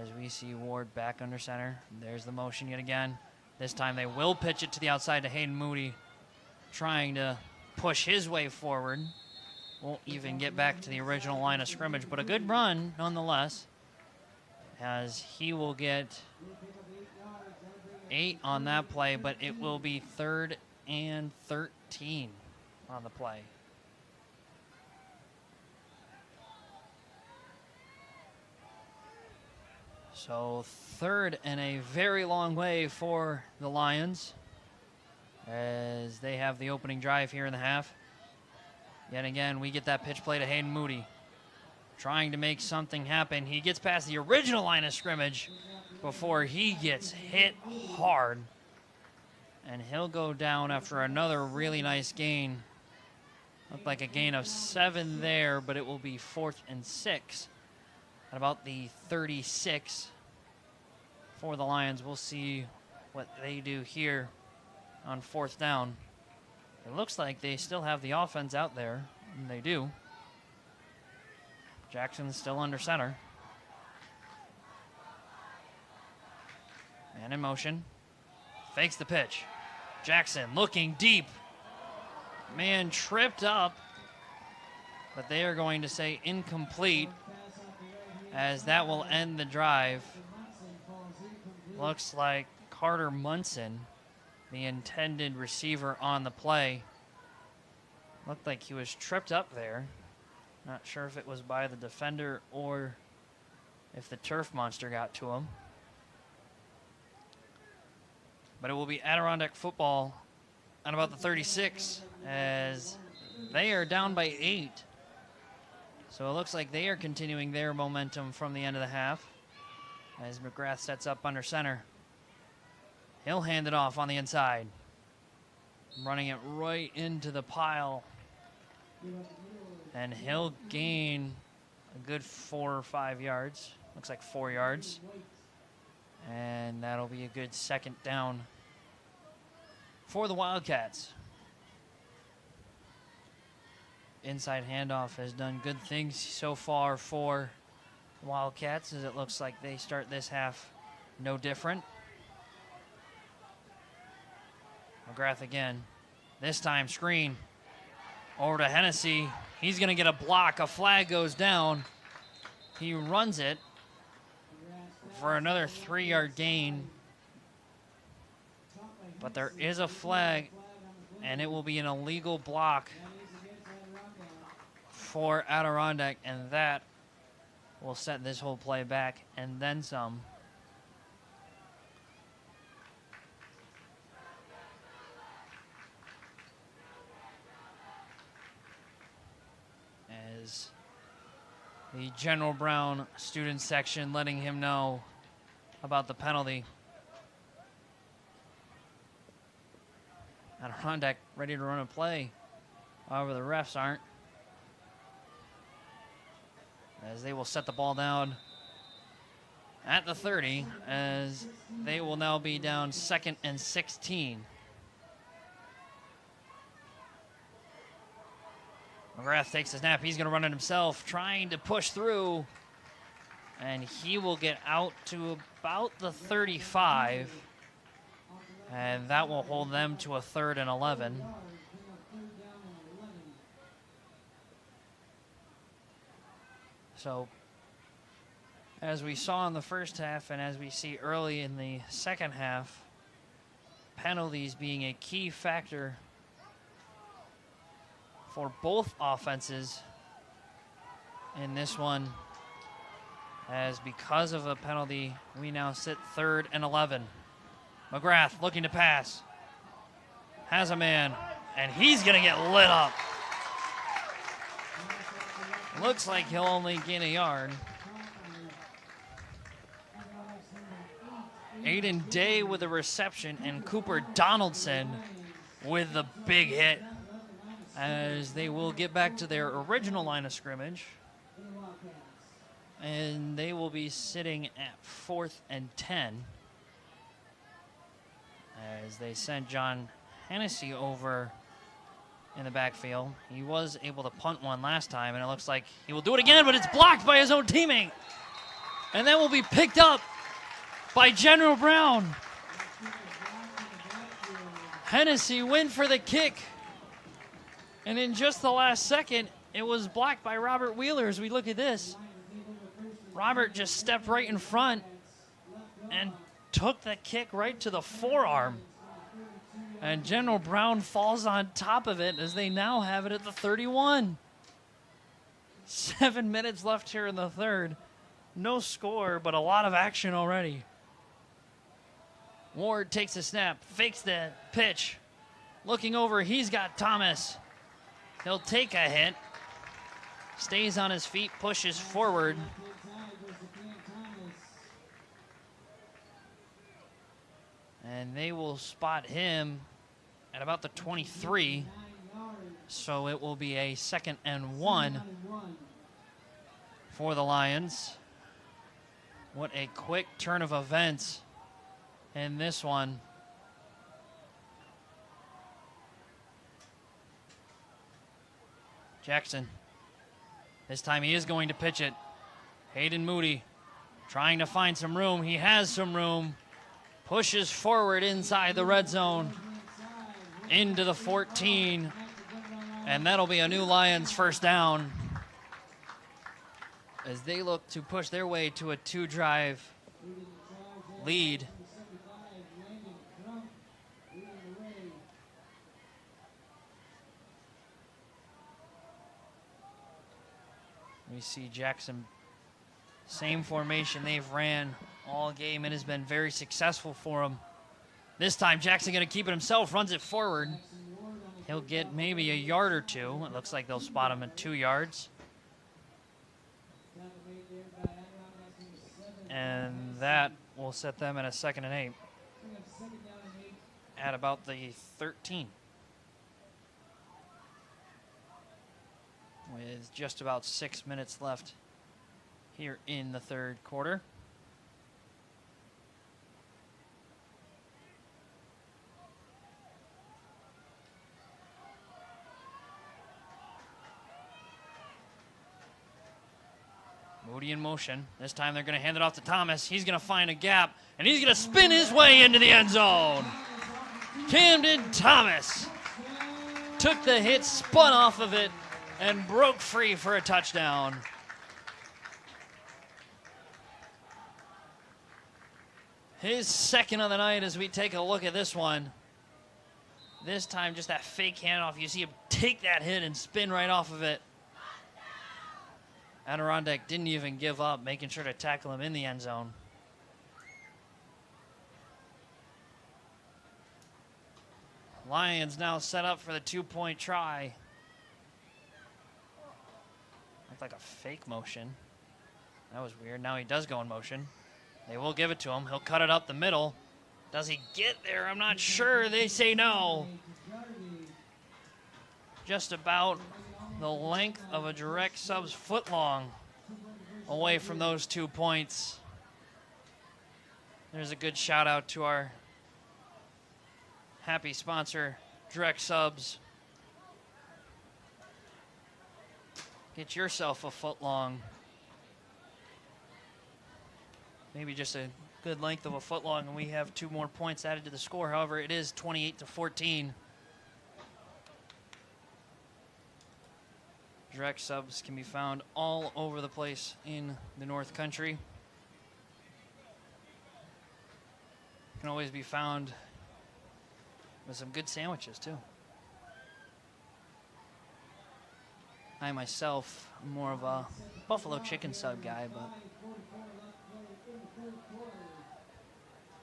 As we see Ward back under center. There's the motion yet again. This time they will pitch it to the outside to Hayden Moody, trying to push his way forward. Won't even get back to the original line of scrimmage, but a good run nonetheless, as he will get 8 on that play, but it will be 3rd and 13 on the play. So third and a very long way for the Lions as they have the opening drive here in the half. Yet again, we get that pitch play to Hayden Moody, trying to make something happen. He gets past the original line of scrimmage before he gets hit hard. And he'll go down after another really nice gain. Looked like a gain of 7 there, but it will be 4th and 6. At about the 36 for the Lions. We'll see what they do here on 4th down. It looks like they still have the offense out there, and they do. Jackson's still under center. Man in motion. Fakes the pitch. Jackson looking deep. Man tripped up, but they are going to say incomplete as that will end the drive. Looks like Carter Munson, the intended receiver on the play, looked like he was tripped up there. Not sure if it was by the defender or if the turf monster got to him. But it will be Adirondack football at about the 36 as they are down by 8. So it looks like they are continuing their momentum from the end of the half as McGrath sets up under center. He'll hand it off on the inside, running it right into the pile. And he'll gain a good 4 or 5 yards. Looks like 4 yards. And that'll be a good 2nd down for the Wildcats. Inside handoff has done good things so far for the Wildcats, as it looks like they start this half no different. McGrath again. This time screen over to Hennessy. He's going to get a block. A flag goes down. He runs it for another 3-yard gain. But there is a flag, and it will be an illegal block for Adirondack, and that will set this whole play back and then some. As the General Brown student section letting him know about the penalty. Adirondack ready to run a play. However, the refs aren't, as they will set the ball down at the 30, as they will now be down 2nd and 16. McGrath takes the snap. He's going to run it himself, trying to push through, and he will get out to about the 35, and that will hold them to a 3rd and 11. So, as we saw in the first half and as we see early in the second half, penalties being a key factor for both offenses in this one, as because of a penalty, we now sit 3rd and 11. McGrath looking to pass. Has a man, and he's going to get lit up. Looks like he'll only gain a yard. Aiden Day with a reception, and Cooper Donaldson with the big hit, as they will get back to their original line of scrimmage. And they will be sitting at 4th and 10. As they sent John Hennessy over in the backfield. He was able to punt one last time, and it looks like he will do it again, but it's blocked by his own teammate. And that will be picked up by General Brown. Hennessy went for the kick. And in just the last second, it was blocked by Robert Wheeler. As we look at this, Robert just stepped right in front and took the kick right to the forearm. And General Brown falls on top of it as they now have it at the 31. 7 minutes left here in the third. No score, but a lot of action already. Ward takes a snap, fakes the pitch. Looking over, he's got Thomas. He'll take a hit. Stays on his feet, pushes forward. And they will spot him at about the 23. So it will be a 2nd and 1 for the Lions. What a quick turn of events in this one. Jackson. This time he is going to pitch it. Hayden Moody trying to find some room. He has some room. Pushes forward inside the red zone. Into the 14. And that'll be a new Lions first down as they look to push their way to a 2-drive lead. We see Jackson, same formation they've ran all game. It has been very successful for him. This time Jackson going to keep it himself, runs it forward. He'll get maybe a yard or two. It looks like they'll spot him at 2 yards. And that will set them at a 2nd and 8 at about the 13. With just about 6 minutes left here in the 3rd quarter. Moody in motion. This time they're going to hand it off to Thomas. He's going to find a gap, and he's going to spin his way into the end zone. Camden Thomas took the hit, spun off of it, and broke free for a touchdown. His 2nd of the night as we take a look at this one. This time just that fake handoff. You see him take that hit and spin right off of it. Adirondack didn't even give up, making sure to tackle him in the end zone. Lions now set up for the 2-point try. Looked like a fake motion. That was weird. Now he does go in motion. They will give it to him. He'll cut it up the middle. Does he get there? I'm not sure. They say no. Just about the length of a direct sub's foot long away from those 2 points. There's a good shout out to our happy sponsor, Direct Subs. Get yourself a foot long. Maybe just a good length of a foot long, and we have 2 more points added to the score. However, it is 28-14. Direct Subs can be found all over the place in the North Country. Can always be found with some good sandwiches too. I myself am more of a buffalo chicken sub guy, but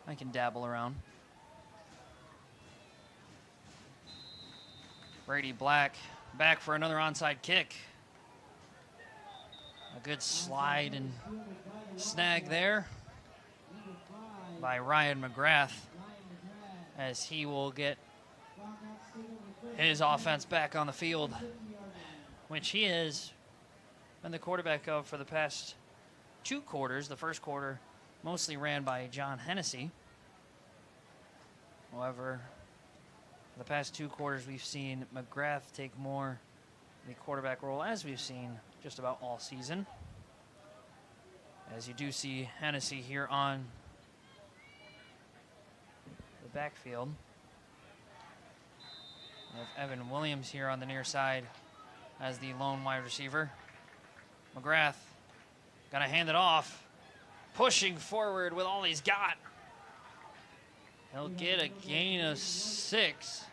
I can dabble around. Brady Black back for another onside kick. A good slide and snag there by Ryan McGrath as he will get his offense back on the field, which he has been the quarterback of for the past 2 quarters. The first quarter mostly ran by John Hennessy. However, for the past 2 quarters, we've seen McGrath take more the quarterback role, as we've seen just about all season. As you do see Hennessy here on the backfield. We have Evan Williams here on the near side as the lone wide receiver. McGrath gonna hand it off, pushing forward with all he's got. He'll get a gain of 6.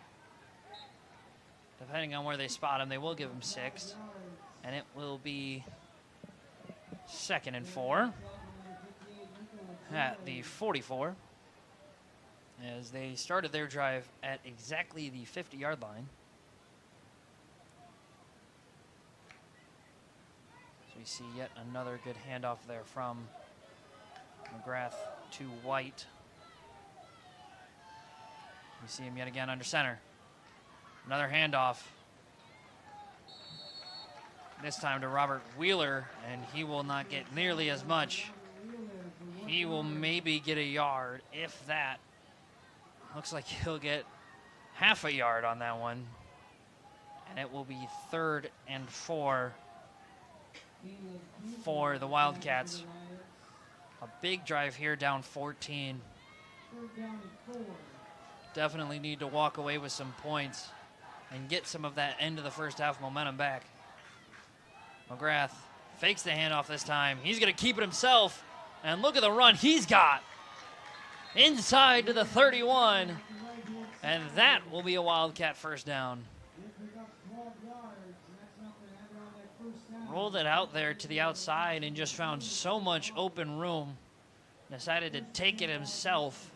Depending on where they spot him, they will give him 6. And it will be 2nd and 4 at the 44, as they started their drive at exactly the 50-yard line. So we see yet another good handoff there from McGrath to White. We see him yet again under center. Another handoff. This time to Robert Wheeler, and he will not get nearly as much. He will maybe get a yard, if that. Looks like he'll get half a yard on that one. And it will be 3rd and 4 for the Wildcats. A big drive here, down 14. Definitely need to walk away with some points and get some of that end of the first half momentum back. McGrath fakes the handoff this time. He's going to keep it himself. And look at the run he's got. Inside to the 31. And that will be a Wildcat first down. Rolled it out there to the outside and just found so much open room. Decided to take it himself.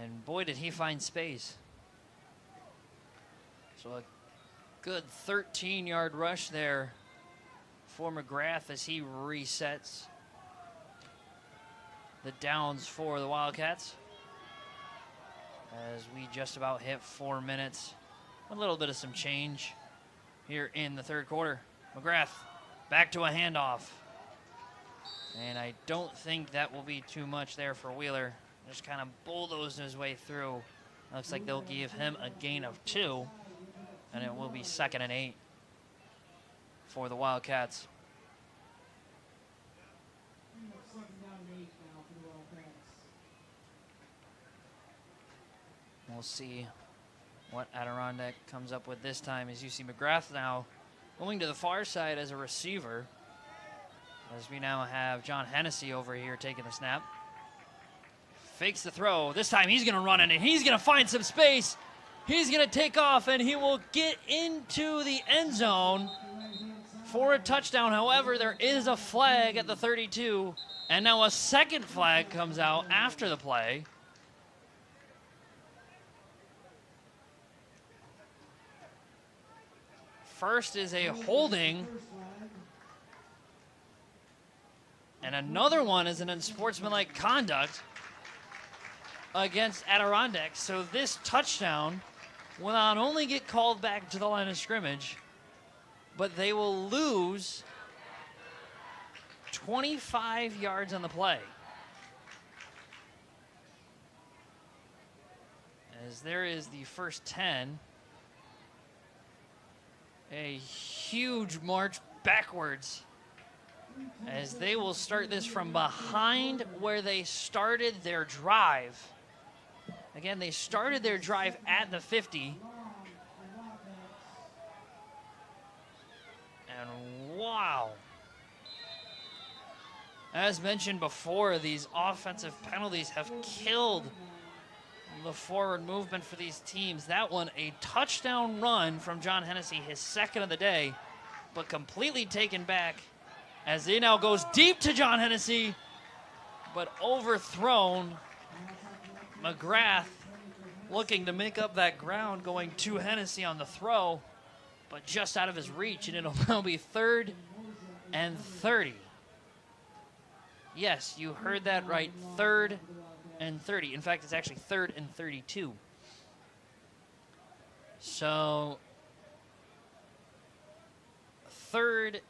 And boy, did he find space. So a good 13-yard rush there for McGrath as he resets the downs for the Wildcats. As we just about hit 4 minutes, a little bit of some change here in the 3rd quarter. McGrath back to a handoff. And I don't think that will be too much there for Wheeler. Just kind of bulldozed his way through. Looks like they'll give him a gain of 2. And it will be 2nd and 8 for the Wildcats. We'll see what Adirondack comes up with this time, as you see McGrath now going to the far side as a receiver, as we now have John Hennessy over here taking the snap. Fakes the throw. This time he's going to run in and he's going to find some space. He's going to take off and he will get into the end zone for a touchdown. However, there is a flag at the 32, and now a second flag comes out after the play. First is a holding, and another one is an unsportsmanlike conduct against Adirondack. So this touchdown will not only get called back to the line of scrimmage, but they will lose 25 yards on the play. As there is the first 10. A huge march backwards as they will start this from behind where they started their drive. Again, they started their drive at the 50. And wow. As mentioned before, these offensive penalties have killed the forward movement for these teams. That one, a touchdown run from John Hennessy, his 2nd of the day, but completely taken back as he now goes deep to John Hennessy, but overthrown. McGrath looking to make up that ground, going to Hennessy on the throw, but just out of his reach, and it'll now be 3rd and 30. Yes, you heard that right, 3rd and 30. In fact, it's actually 3rd and 32. So 3rd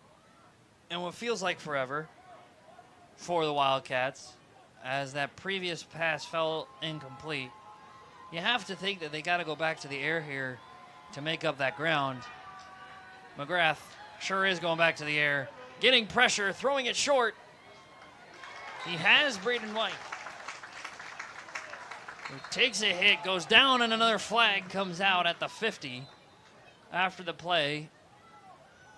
and what feels like forever for the Wildcats, as that previous pass fell incomplete. You have to think that they got to go back to the air here to make up that ground. McGrath sure is going back to the air, getting pressure, throwing it short. He has Braden White. He takes a hit, goes down, and another flag comes out at the 50 after the play,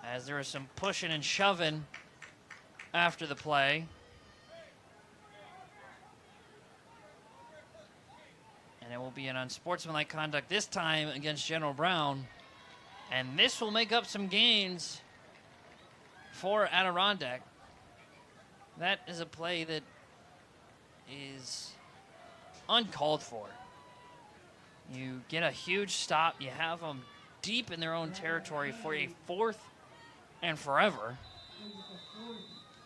as there was some pushing and shoving after the play. And it will be an unsportsmanlike conduct this time against General Brown. And this will make up some gains for Adirondack. That is a play that is uncalled for. You get a huge stop. You have them deep in their own territory for a 4th and forever.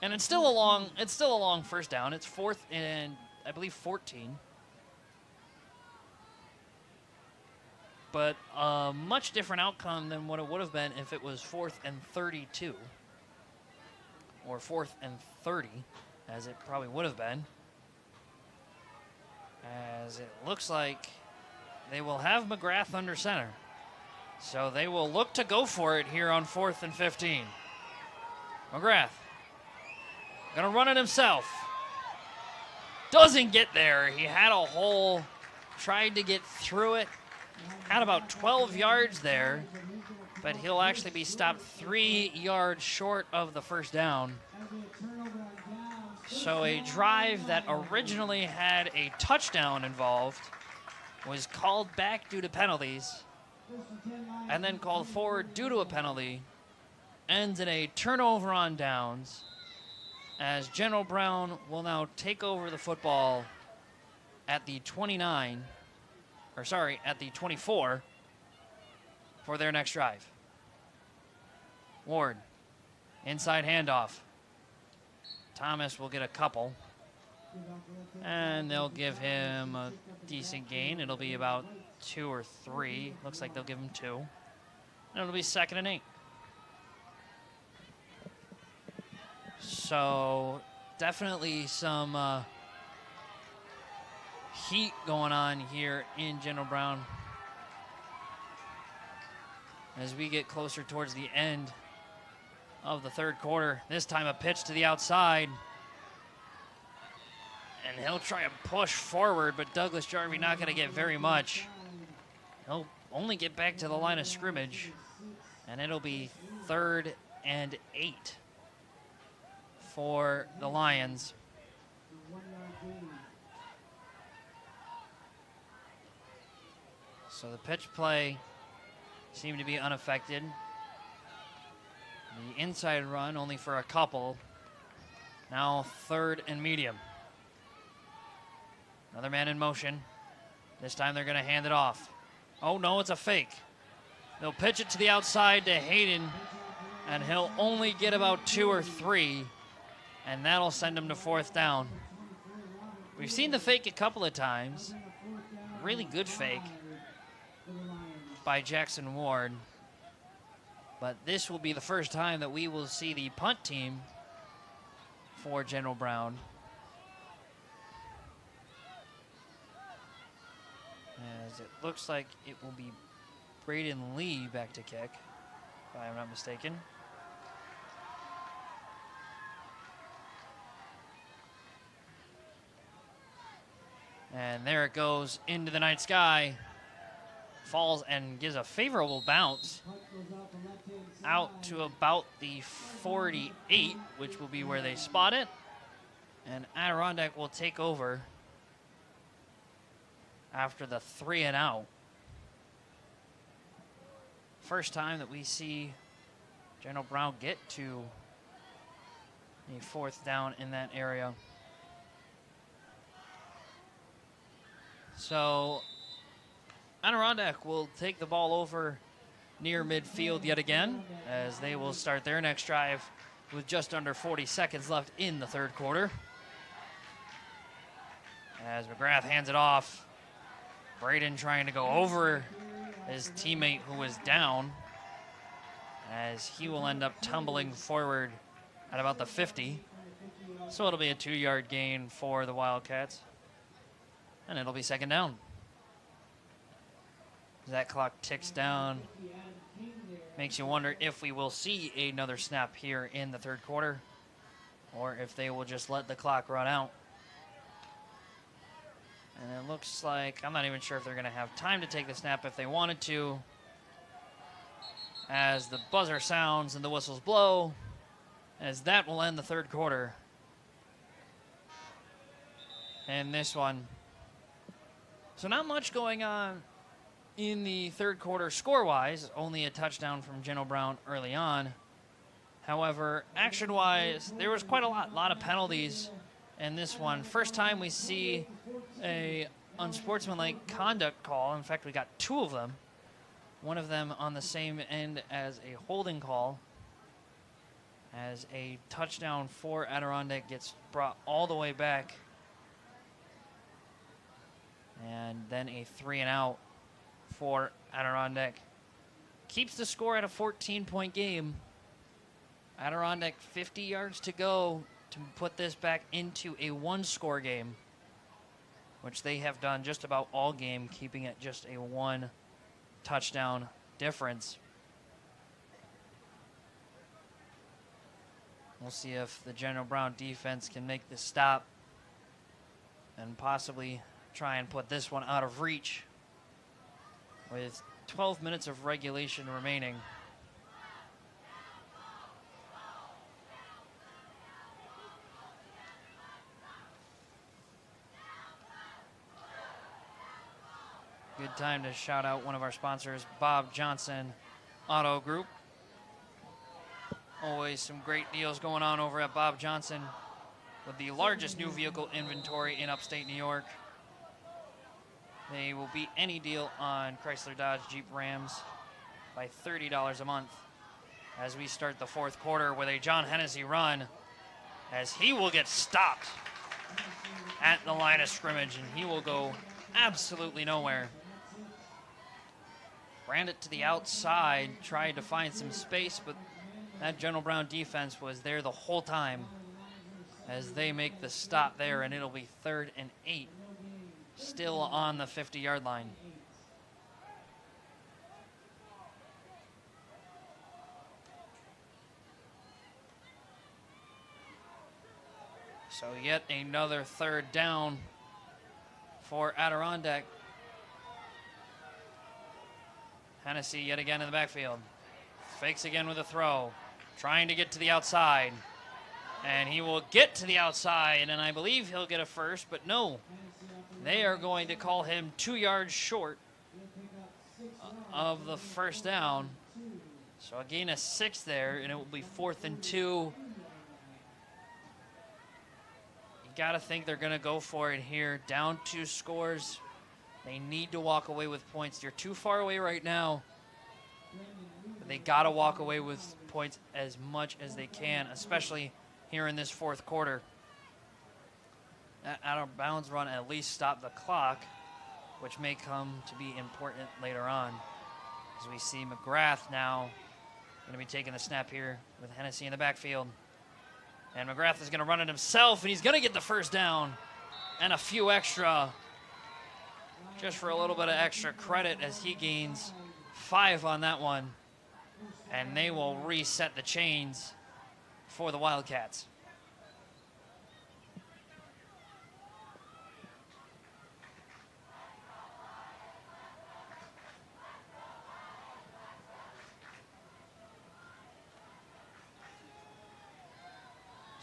And it's still a long first down. It's 4th and I believe 14. But a much different outcome than what it would have been if it was 4th and 32. Or 4th and 30, as it probably would have been. As it looks like they will have McGrath under center. So they will look to go for it here on 4th and 15. McGrath gonna run it himself. Doesn't get there. He had a hole, tried to get through it. Had about 12 yards there, but he'll actually be stopped 3 yards short of the first down. So a drive that originally had a touchdown involved was called back due to penalties and then called forward due to a penalty, ends in a turnover on downs, as General Brown will now take over the football at the 29, or sorry, at the 24 for their next drive. Ward, inside handoff. Thomas will get a couple, and they'll give him a decent gain. It'll be about 2 or 3. Looks like they'll give him 2. And it'll be 2nd and 8. So definitely some heat going on here in General Brown as we get closer towards the end of the third quarter. This time a pitch to the outside, and he'll try and push forward, but Douglas Jarvie not going to get very much. He'll only get back to the line of scrimmage, and it'll be 3rd and 8 for the Lions. So the pitch play seemed to be unaffected. The inside run only for a couple. Now 3rd and medium. Another man in motion. This time they're going to hand it off. Oh no, it's a fake. They'll pitch it to the outside to Hayden, and he'll only get about 2 or 3, and that'll send him to 4th down. We've seen the fake a couple of times. Really good fake by Jackson Ward. But this will be the first time that we will see the punt team for General Brown. As it looks like it will be Braden Lee back to kick, if I'm not mistaken. And there it goes into the night sky. Falls and gives a favorable bounce out to about the 48, which will be where they spot it. And Adirondack will take over after the 3 and out. First time that we see General Brown get to a 4th down in that area. So Adirondack will take the ball over near midfield yet again, as they will start their next drive with just under 40 seconds left in the third quarter. As McGrath hands it off, Braden trying to go over his teammate who is down, as he will end up tumbling forward at about the 50. So it'll be a 2-yard gain for the Wildcats, and it'll be 2nd down. That clock ticks down. Makes you wonder if we will see another snap here in the third quarter, or if they will just let the clock run out. And it looks like, I'm not even sure if they're going to have time to take the snap if they wanted to, as the buzzer sounds and the whistles blow, as that will end the third quarter. And this one. So not much going on in the third quarter score-wise. Only a touchdown from General Brown early on. However, action-wise, there was quite a lot of penalties in this one. First time we see a unsportsmanlike conduct call. In fact, we got 2 of them. One of them on the same end as a holding call, as a touchdown for Adirondack gets brought all the way back. And then a 3-and-out for Adirondack. Keeps the score at a 14-point game. Adirondack 50 yards to go to put this back into a 1-score game, which they have done just about all game, keeping it just a 1-touchdown difference. We'll see if the General Brown defense can make this stop and possibly try and put this one out of reach with 12 minutes of regulation remaining. Good time to shout out one of our sponsors, Bob Johnson Auto Group. Always some great deals going on over at Bob Johnson with the largest new vehicle inventory in upstate New York. They will beat any deal on Chrysler, Dodge, Jeep, Rams by $30 a month as we start the 4th quarter with a John Hennessy run, as he will get stopped at the line of scrimmage and he will go absolutely nowhere. Ran it to the outside, tried to find some space, but that General Brown defense was there the whole time as they make the stop there, and it'll be 3rd and 8, still on the 50-yard line. So yet another 3rd down for Adirondack. Hennessy yet again in the backfield. Fakes again with a throw. Trying to get to the outside. And he will get to the outside, and I believe he'll get a first, but no. They are going to call him 2 yards short of the first down. So a gain of 6 there, and it will be 4th and 2. You got to think they're going to go for it here. Down 2 scores. They need to walk away with points. They're too far away right now. But they got to walk away with points as much as they can, especially here in this 4th quarter. That out of bounds run at least stop the clock, which may come to be important later on. As we see McGrath now going to be taking the snap here with Hennessy in the backfield. And McGrath is going to run it himself, and he's going to get the first down and a few extra, just for a little bit of extra credit, as he gains 5 on that one. And they will reset the chains for the Wildcats.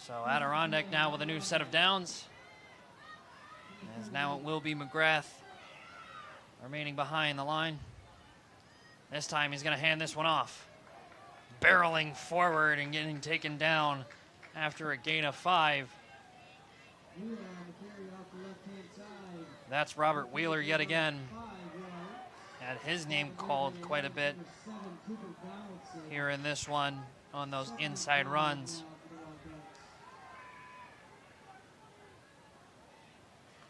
So Adirondack now with a new set of downs. As now it will be McGrath remaining behind the line. This time he's going to hand this one off. Barreling forward and getting taken down after a gain of 5. That's Robert Wheeler yet again. Had his name called quite a bit here in this one on those inside runs.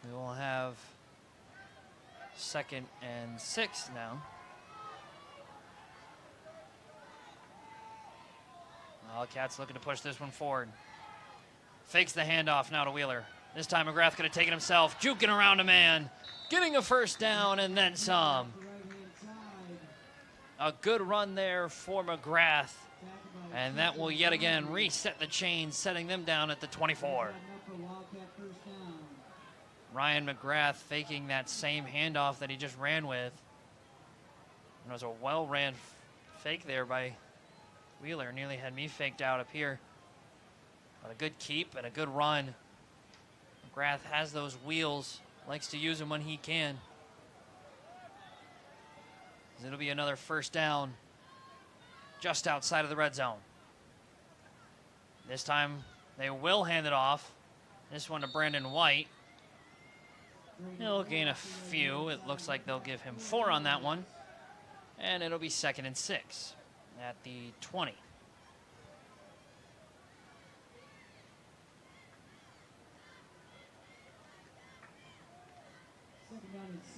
We will have 2nd and 6 now. Wildcats looking to push this one forward. Fakes the handoff now to Wheeler. This time McGrath going to take it himself, juking around a man, getting a first down and then some. A good run there for McGrath, and that will yet again reset the chain, setting them down at the 24. Ryan McGrath faking that same handoff that he just ran with. And it was a well-ran fake there by Wheeler. Nearly had me faked out up here. But a good keep and a good run. McGrath has those wheels, likes to use them when he can. It'll be another first down just outside of the red zone. This time they will hand it off. This one to Brandon White. He'll gain a few. It looks like they'll give him 4 on that one. And it'll be 2nd and 6 at the 20.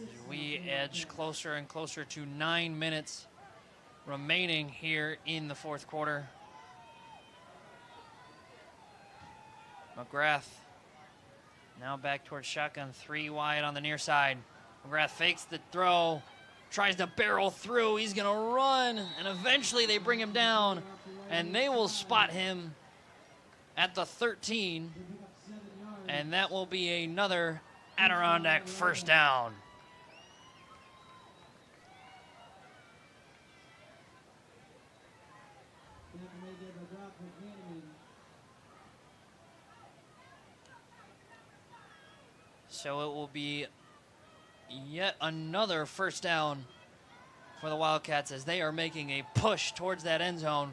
As we edge closer and closer to 9 minutes remaining here in the 4th quarter. McGrath now back towards shotgun, 3 wide on the near side. McGrath fakes the throw, tries to barrel through. He's going to run, and eventually they bring him down, and they will spot him at the 13, and that will be another Adirondack first down. So it will be yet another first down for the Wildcats as they are making a push towards that end zone.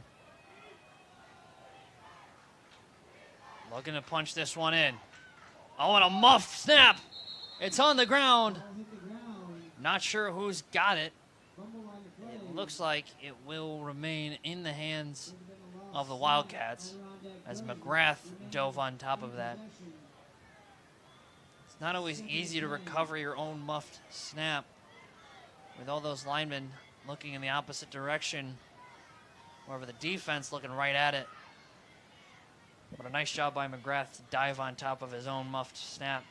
Looking to punch this one in. Oh, and a muff snap. It's on the ground. Not sure who's got it. It looks like it will remain in the hands of the Wildcats as McGrath dove on top of that. It's not always easy to recover your own muffed snap with all those linemen looking in the opposite direction, or the defense looking right at it. But a nice job by McGrath to dive on top of his own muffed snap.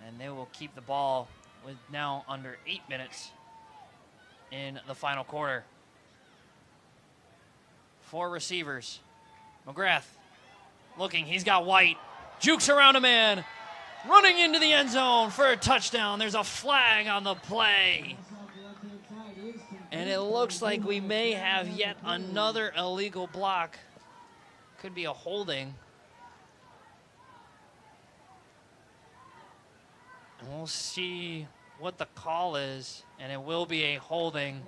And they will keep the ball with now under 8 minutes in the final quarter. 4 receivers. McGrath looking, he's got White. Jukes around a man, running into the end zone for a touchdown. There's a flag on the play. And it looks like we may have yet another illegal block. Could be a holding. And we'll see what the call is, and it will be a holding.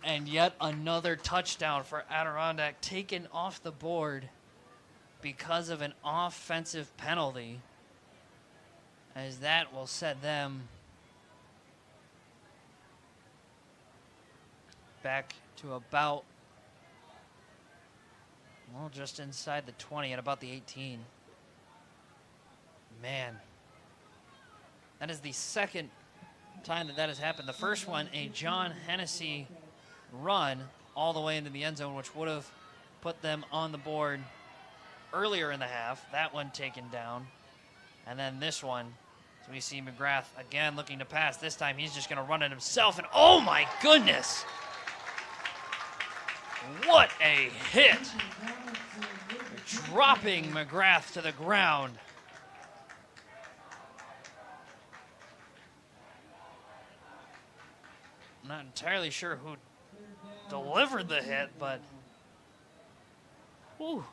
And yet another touchdown for Adirondack taken off the board because of an offensive penalty, as that will set them back to about, well, just inside the 20 at about the 18. Man, that is the second time that has happened. The first one, a John Hennessy run all the way into the end zone, which would have put them on the board earlier in the half. That one taken down. And then this one, so we see McGrath again looking to pass. This time he's just going to run it himself, and oh my goodness! What a hit! Dropping McGrath to the ground. I'm not entirely sure who delivered the hit, but whew,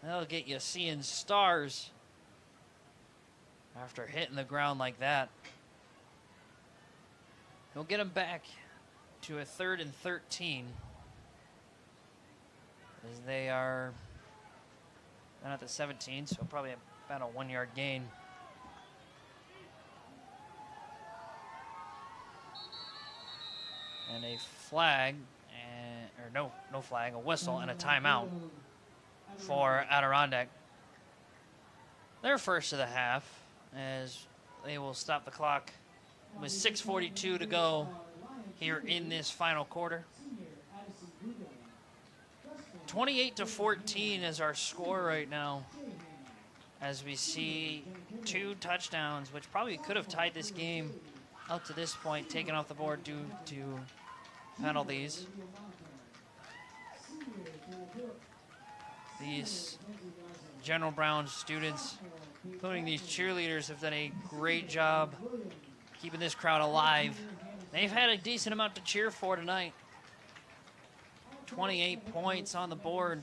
that'll get you seeing stars after hitting the ground like that. He'll get him back to a 3rd and 13 as they are down at the 17, so probably about a 1-yard gain. And a flag, or no flag, a whistle and a timeout for Adirondack. Their first of the half, as they will stop the clock with 6:42 to go here in this final quarter. 28-14 is our score right now, as we see 2 touchdowns, which probably could have tied this game up to this point, taken off the board due to penalties. These General Brown students, including these cheerleaders, have done a great job keeping this crowd alive. They've had a decent amount to cheer for tonight. 28 points on the board.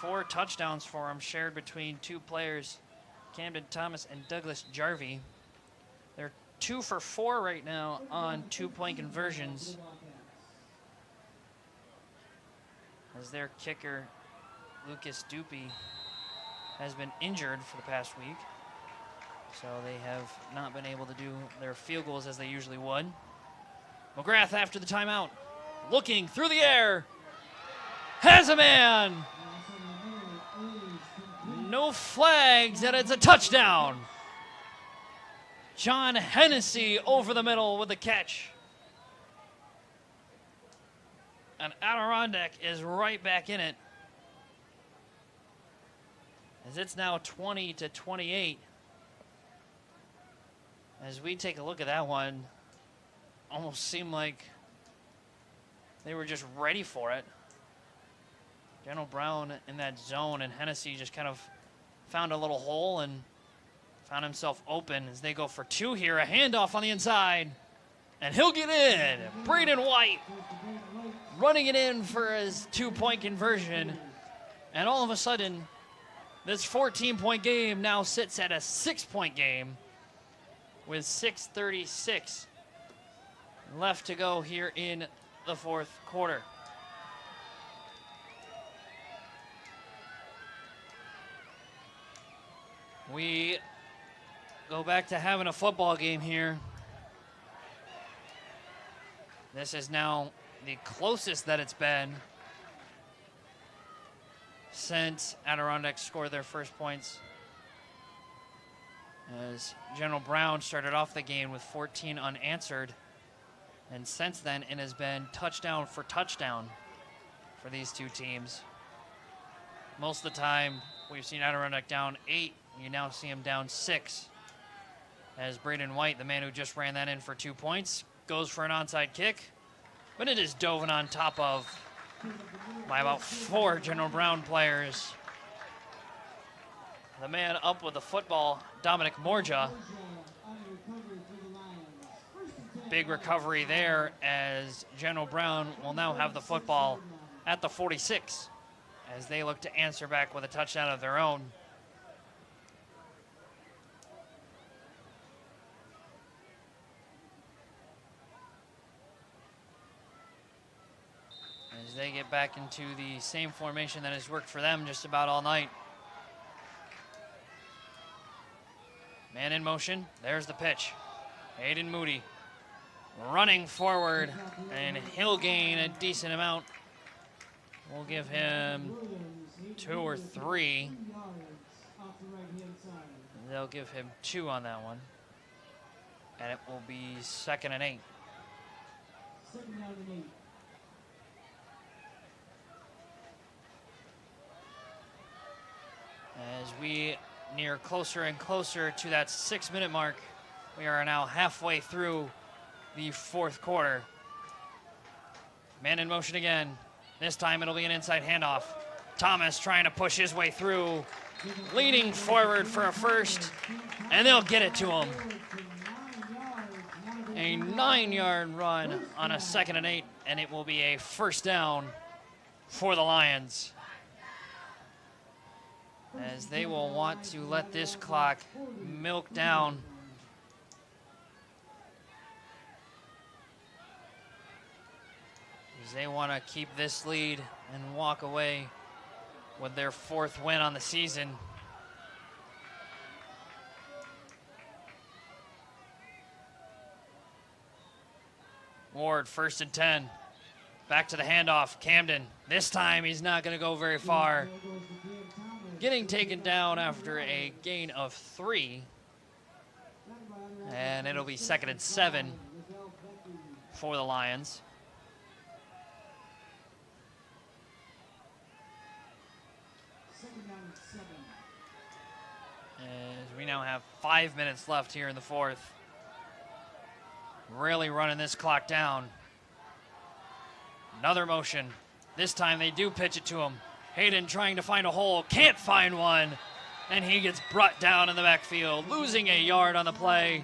4 touchdowns for them, shared between 2 players, Camden Thomas and Douglas Jarvie. They're 2 for 4 right now on 2-point conversions. as their kicker, Lucas Dupe, has been injured for the past week. So they have not been able to do their field goals as they usually would. McGrath after the timeout, looking through the air, has a man. No flags, and it's a touchdown. John Hennessy over the middle with the catch. And Adirondack is right back in it, as it's now 20-28. As we take a look at that one, almost seemed like they were just ready for it. General Brown in that zone, and Hennessy just kind of found a little hole and found himself open as they go for two here. A handoff on the inside, and he'll get in. Braden White running it in for his 2-point conversion. And all of a sudden, this 14-point game now sits at a 6-point game with 6:36 left to go here in the fourth quarter. We go back to having a football game here. This is now the closest that it's been since Adirondack scored their first points, as General Brown started off the game with 14 unanswered, and since then it has been touchdown for touchdown for these two teams. Most of the time we've seen Adirondack down 8, you now see him down 6, as Braden White, the man who just ran that in for 2 points, goes for an onside kick, but it is dove on top of by about 4 General Brown players. The man up with the football, Dominic Morja. Big recovery there, as General Brown will now have the football at the 46 as they look to answer back with a touchdown of their own. As they get back into the same formation that has worked for them just about all night. Man in motion, there's the pitch. Aiden Moody running forward, and he'll gain a decent amount. We'll give him 2 or 3. They'll give him 2 on that one. And it will be 2nd and 8. As we near closer and closer to that 6-minute mark, we are now halfway through the fourth quarter. Man in motion again. This time it'll be an inside handoff. Thomas trying to push his way through, leaning forward for a first, and they'll get it to him. A 9-yard run on a 2nd and 8, and it will be a first down for the Lions, as they will want to let this clock milk down. As they want to keep this lead and walk away with their 4th win on the season. Ward, 1st and 10. Back to the handoff, Camden. This time he's not going to go very far. Getting taken down after a gain of 3. And it'll be 2nd and 7 for the Lions. As we now have 5 minutes left here in the fourth. Really running this clock down. Another motion. This time they do pitch it to him. Hayden trying to find a hole, can't find one, and he gets brought down in the backfield, losing a yard on the play.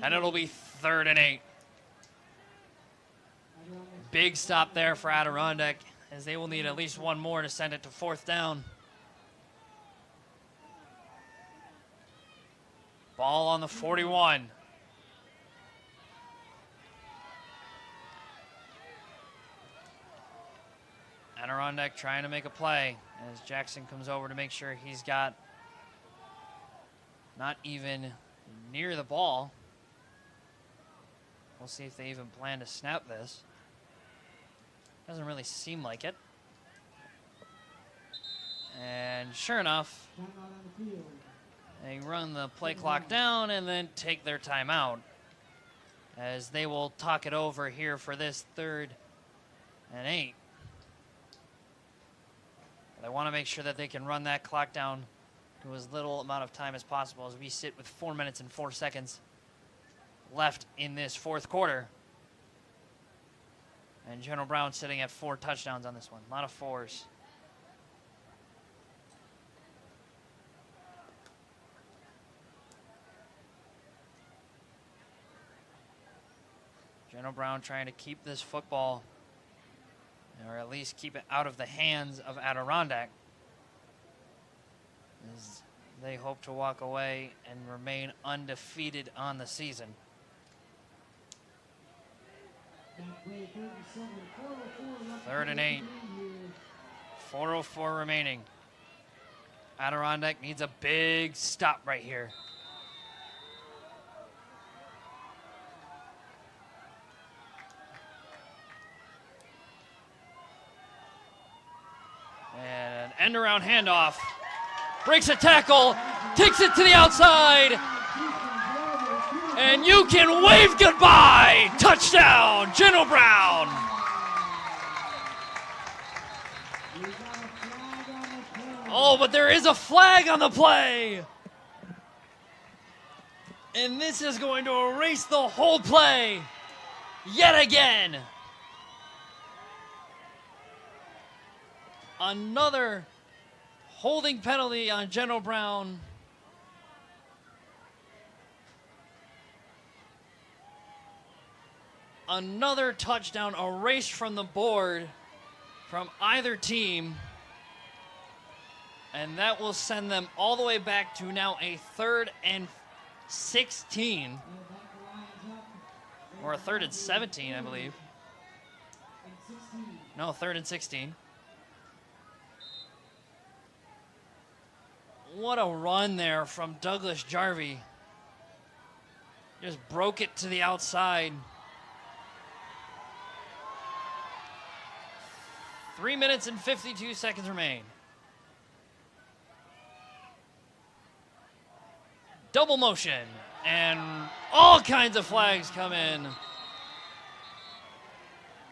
And it'll be 3rd and 8. Big stop there for Adirondack, as they will need at least one more to send it to 4th down. Ball on the 41. Adirondack trying to make a play as Jackson comes over to make sure he's got not even near the ball. We'll see if they even plan to snap this. Doesn't really seem like it. And sure enough, they run the play clock down and then take their timeout, as they will talk it over here for this 3rd and 8. They want to make sure that they can run that clock down to as little amount of time as possible, as we sit with 4 minutes and 4 seconds left in this 4th quarter. And General Brown sitting at 4 touchdowns on this one. A lot of 4s. General Brown trying to keep this football, or at least keep it out of the hands of Adirondack, as they hope to walk away and remain undefeated on the season. 3rd and 8. 4:04 remaining. Adirondack needs a big stop right here. And an end around handoff. Breaks a tackle, takes it to the outside, and you can wave goodbye. Touchdown, General Brown. Oh, but there is a flag on the play. And this is going to erase the whole play yet again. Another holding penalty on General Brown. Another touchdown erased from the board from either team. And that will send them all the way back to now a 3rd and 16. Or a 3rd and 17, I believe. No, 3rd and 16. What a run there from Douglas Jarvie. Just broke it to the outside. 3 minutes and 52 seconds remain. Double motion, and all kinds of flags come in.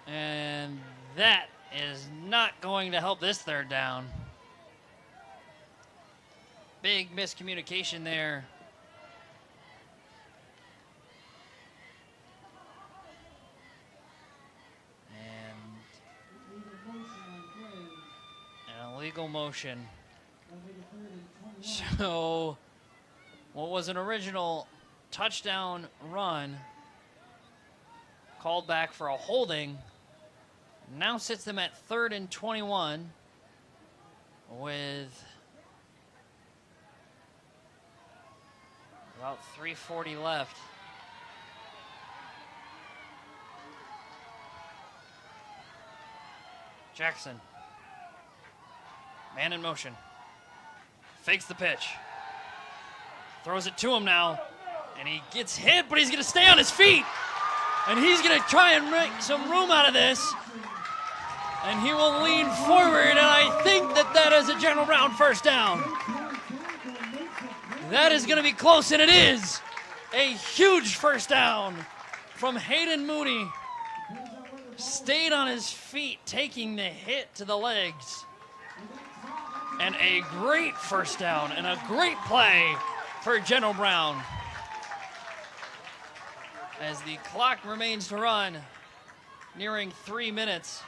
And that is not going to help this 3rd down. Big miscommunication there. And an illegal motion. So what was an original touchdown run called back for a holding now sits them at 3rd and 21 with about 3:40 left. Jackson. Man in motion. Fakes the pitch. Throws it to him now. And he gets hit, but he's going to stay on his feet. And he's going to try and make some room out of this. And he will lean forward, and I think that that is a General Brown 1st down. That is going to be close, and it is a huge 1st down from Hayden Mooney. Stayed on his feet, taking the hit to the legs. And a great 1st down and a great play for General Brown. As the clock remains to run, nearing 3 minutes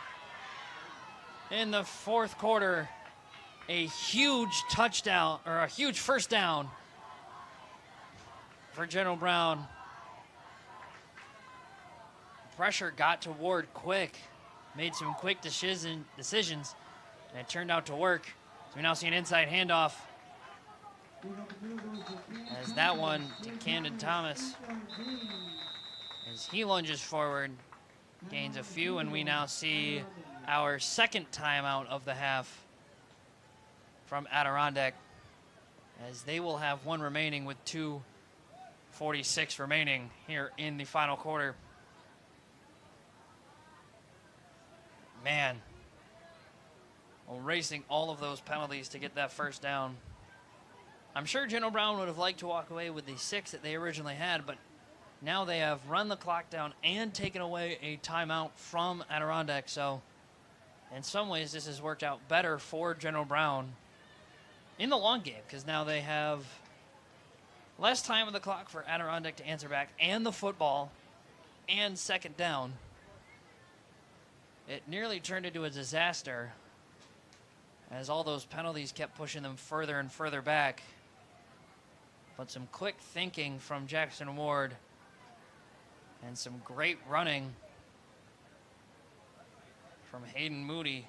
in the 4th quarter, a huge touchdown, or a huge 1st down for General Brown. Pressure got to Ward quick, made some quick decisions, and it turned out to work. So we now see an inside handoff, as that one to Camden Thomas, as he lunges forward, gains a few, and we now see our second timeout of the half from Adirondack, as they will have one remaining with 2:46 remaining here in the final quarter. Man, erasing all of those penalties to get that first down. I'm sure General Brown would have liked to walk away with the 6 that they originally had, but now they have run the clock down and taken away a timeout from Adirondack. So in some ways, this has worked out better for General Brown in the long game, because now they have less time on the clock for Adirondack to answer back, and the football, and second down. It nearly turned into a disaster as all those penalties kept pushing them further and further back. But some quick thinking from Jackson Ward and some great running from Hayden Moody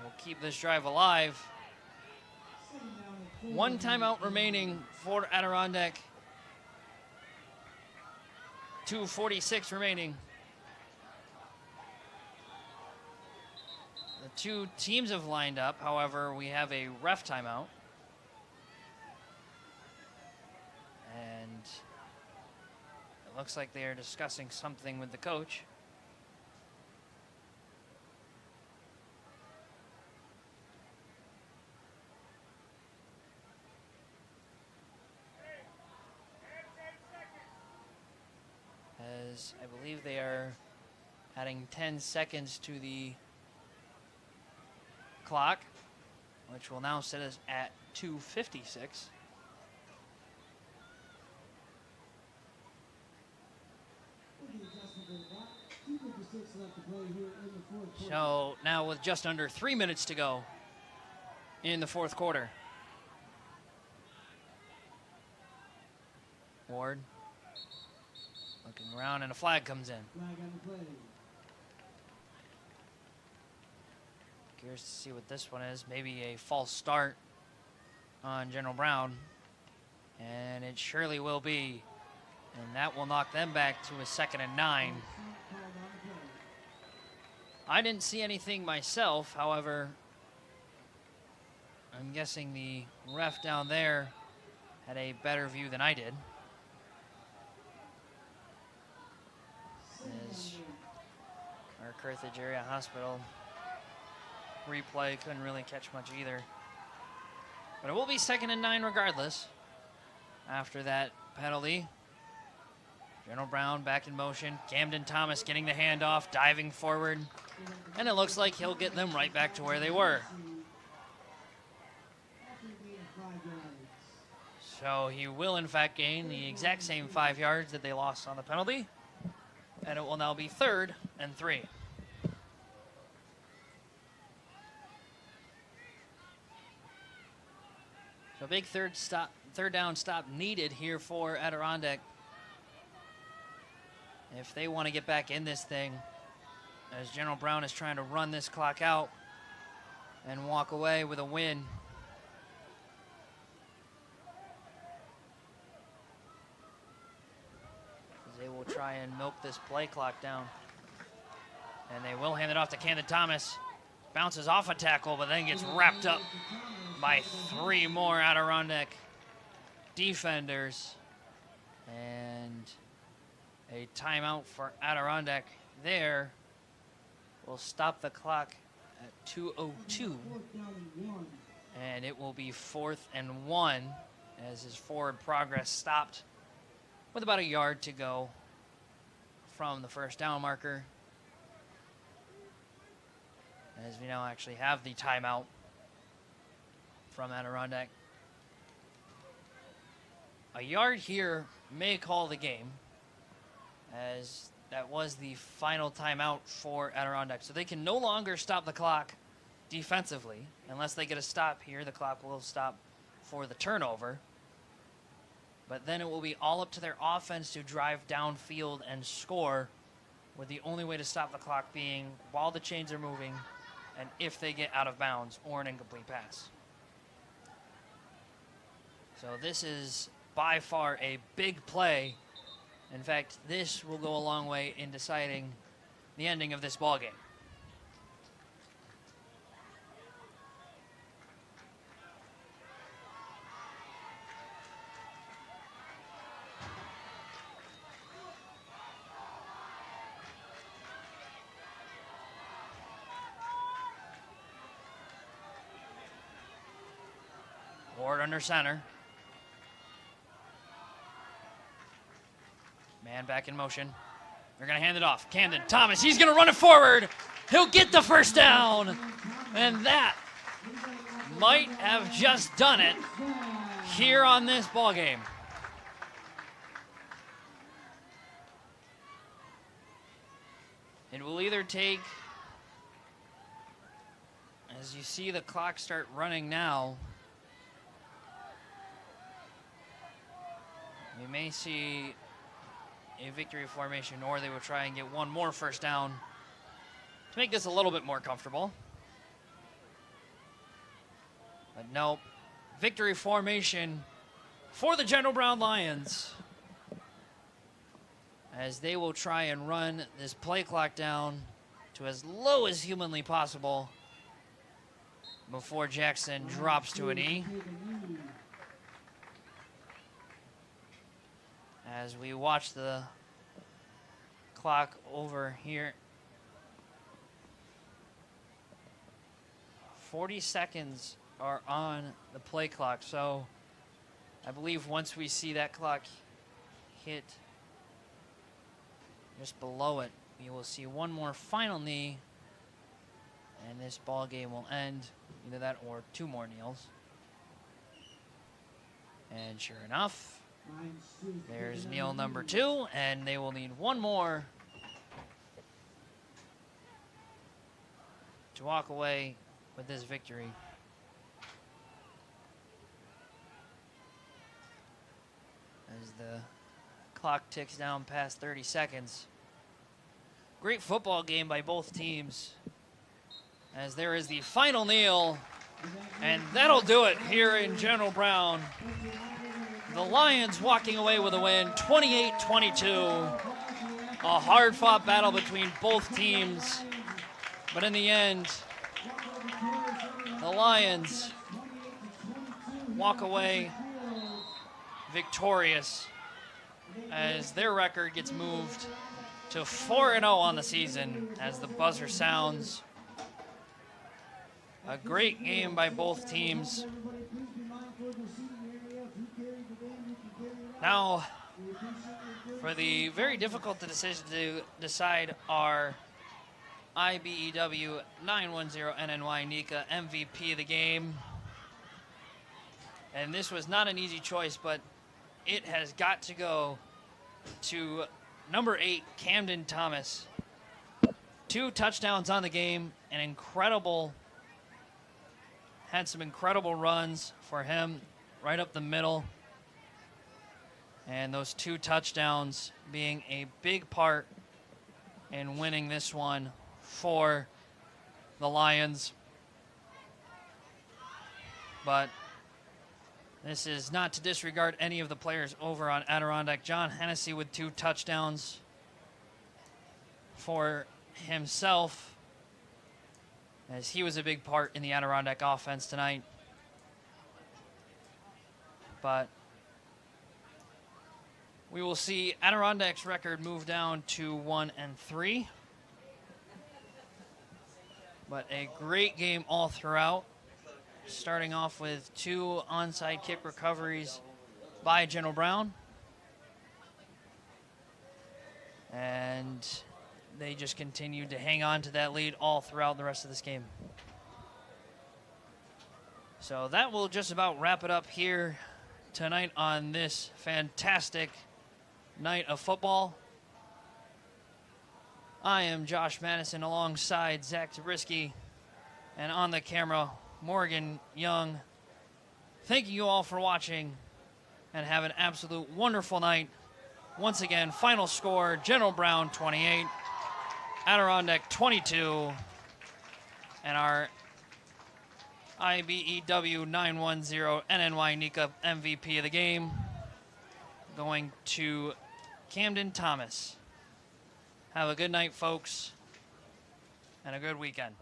will keep this drive alive. One timeout remaining for Adirondack. 2:46 remaining. The two teams have lined up. However, we have a ref timeout. And it looks like they are discussing something with the coach. As I believe they are adding 10 seconds to the clock, which will now set us at 2:56. So now with just under 3 minutes to go in the fourth quarter. Ward looking around, and a flag comes in. Flag on the play. Curious to see what this one is. Maybe a false start on General Brown. And it surely will be. And that will knock them back to a 2nd and 9. I didn't see anything myself. However, I'm guessing the ref down there had a better view than I did. As our Carthage Area Hospital replay couldn't really catch much either. But it will be 2nd and 9 regardless. After that penalty, General Brown back in motion. Camden Thomas getting the handoff, diving forward. And it looks like he'll get them right back to where they were. So he will in fact gain the exact same 5 yards that they lost on the penalty. And it will now be 3rd and 3. So big third down stop needed here for Adirondack if they want to get back in this thing, as General Brown is trying to run this clock out and walk away with a win. They will try and milk this play clock down. And they will hand it off to Camden Thomas. Bounces off a tackle, but then gets wrapped up by 3 more Adirondack defenders. And a timeout for Adirondack there will stop the clock at 2:02. And it will be 4th and 1 as his forward progress stopped with about a yard to go from the first down marker. As we now actually have the timeout from Adirondack. A yard here may call the game, as that was the final timeout for Adirondack. So they can no longer stop the clock defensively. Unless they get a stop here, the clock will stop for the turnover. But then it will be all up to their offense to drive downfield and score, with the only way to stop the clock being while the chains are moving and if they get out of bounds or an incomplete pass. So this is by far a big play In fact, this will go a long way in deciding the ending of this ball game. Ward under center. Man back in motion. They're going to hand it off. Camden Thomas, he's going to run it forward. He'll get the first down. And that might have just done it here on this ball game. It will either take, as you see the clock start running now, we may see a victory formation, or they will try and get one more first down to make this a little bit more comfortable. But nope, victory formation for the General Brown Lions, as they will try and run this play clock down to as low as humanly possible before Jackson drops to a knee. As we watch the clock over here, 40 seconds are on the play clock. So I believe once we see that clock hit just below it, we will see one more final knee, and this ball game will end. Either that or two more kneels. And sure enough, there's kneel number 2, and they will need one more to walk away with this victory. As the clock ticks down past 30 seconds. Great football game by both teams, as there is the final kneel, and that'll do it here in General Brown. The Lions walking away with a win, 28-22. A hard-fought battle between both teams. But in the end, the Lions walk away victorious, as their record gets moved to 4-0 on the season as the buzzer sounds. A great game by both teams. Now, for the very difficult decision to decide our IBEW 910 NNY NICA MVP of the game. And this was not an easy choice, but it has got to go to number 8, Camden Thomas. 2 touchdowns on the game, had some incredible runs for him right up the middle. And those 2 touchdowns being a big part in winning this one for the Lions. But this is not to disregard any of the players over on Adirondack. John Hennessy with 2 touchdowns for himself, as he was a big part in the Adirondack offense tonight. But we will see Adirondack's record move down to 1-3. But a great game all throughout, starting off with 2 onside kick recoveries by General Brown. And they just continued to hang on to that lead all throughout the rest of this game. So that will just about wrap it up here tonight on this fantastic night of football. I am Josh Madison alongside Zach Zabriskie, and on the camera, Morgan Young. Thank you all for watching, and have an absolute wonderful night. Once again, final score, General Brown 28, Adirondack 22, and our IBEW 910 NNY NICA MVP of the game going to Camden Thomas. Have a good night, folks, and a good weekend.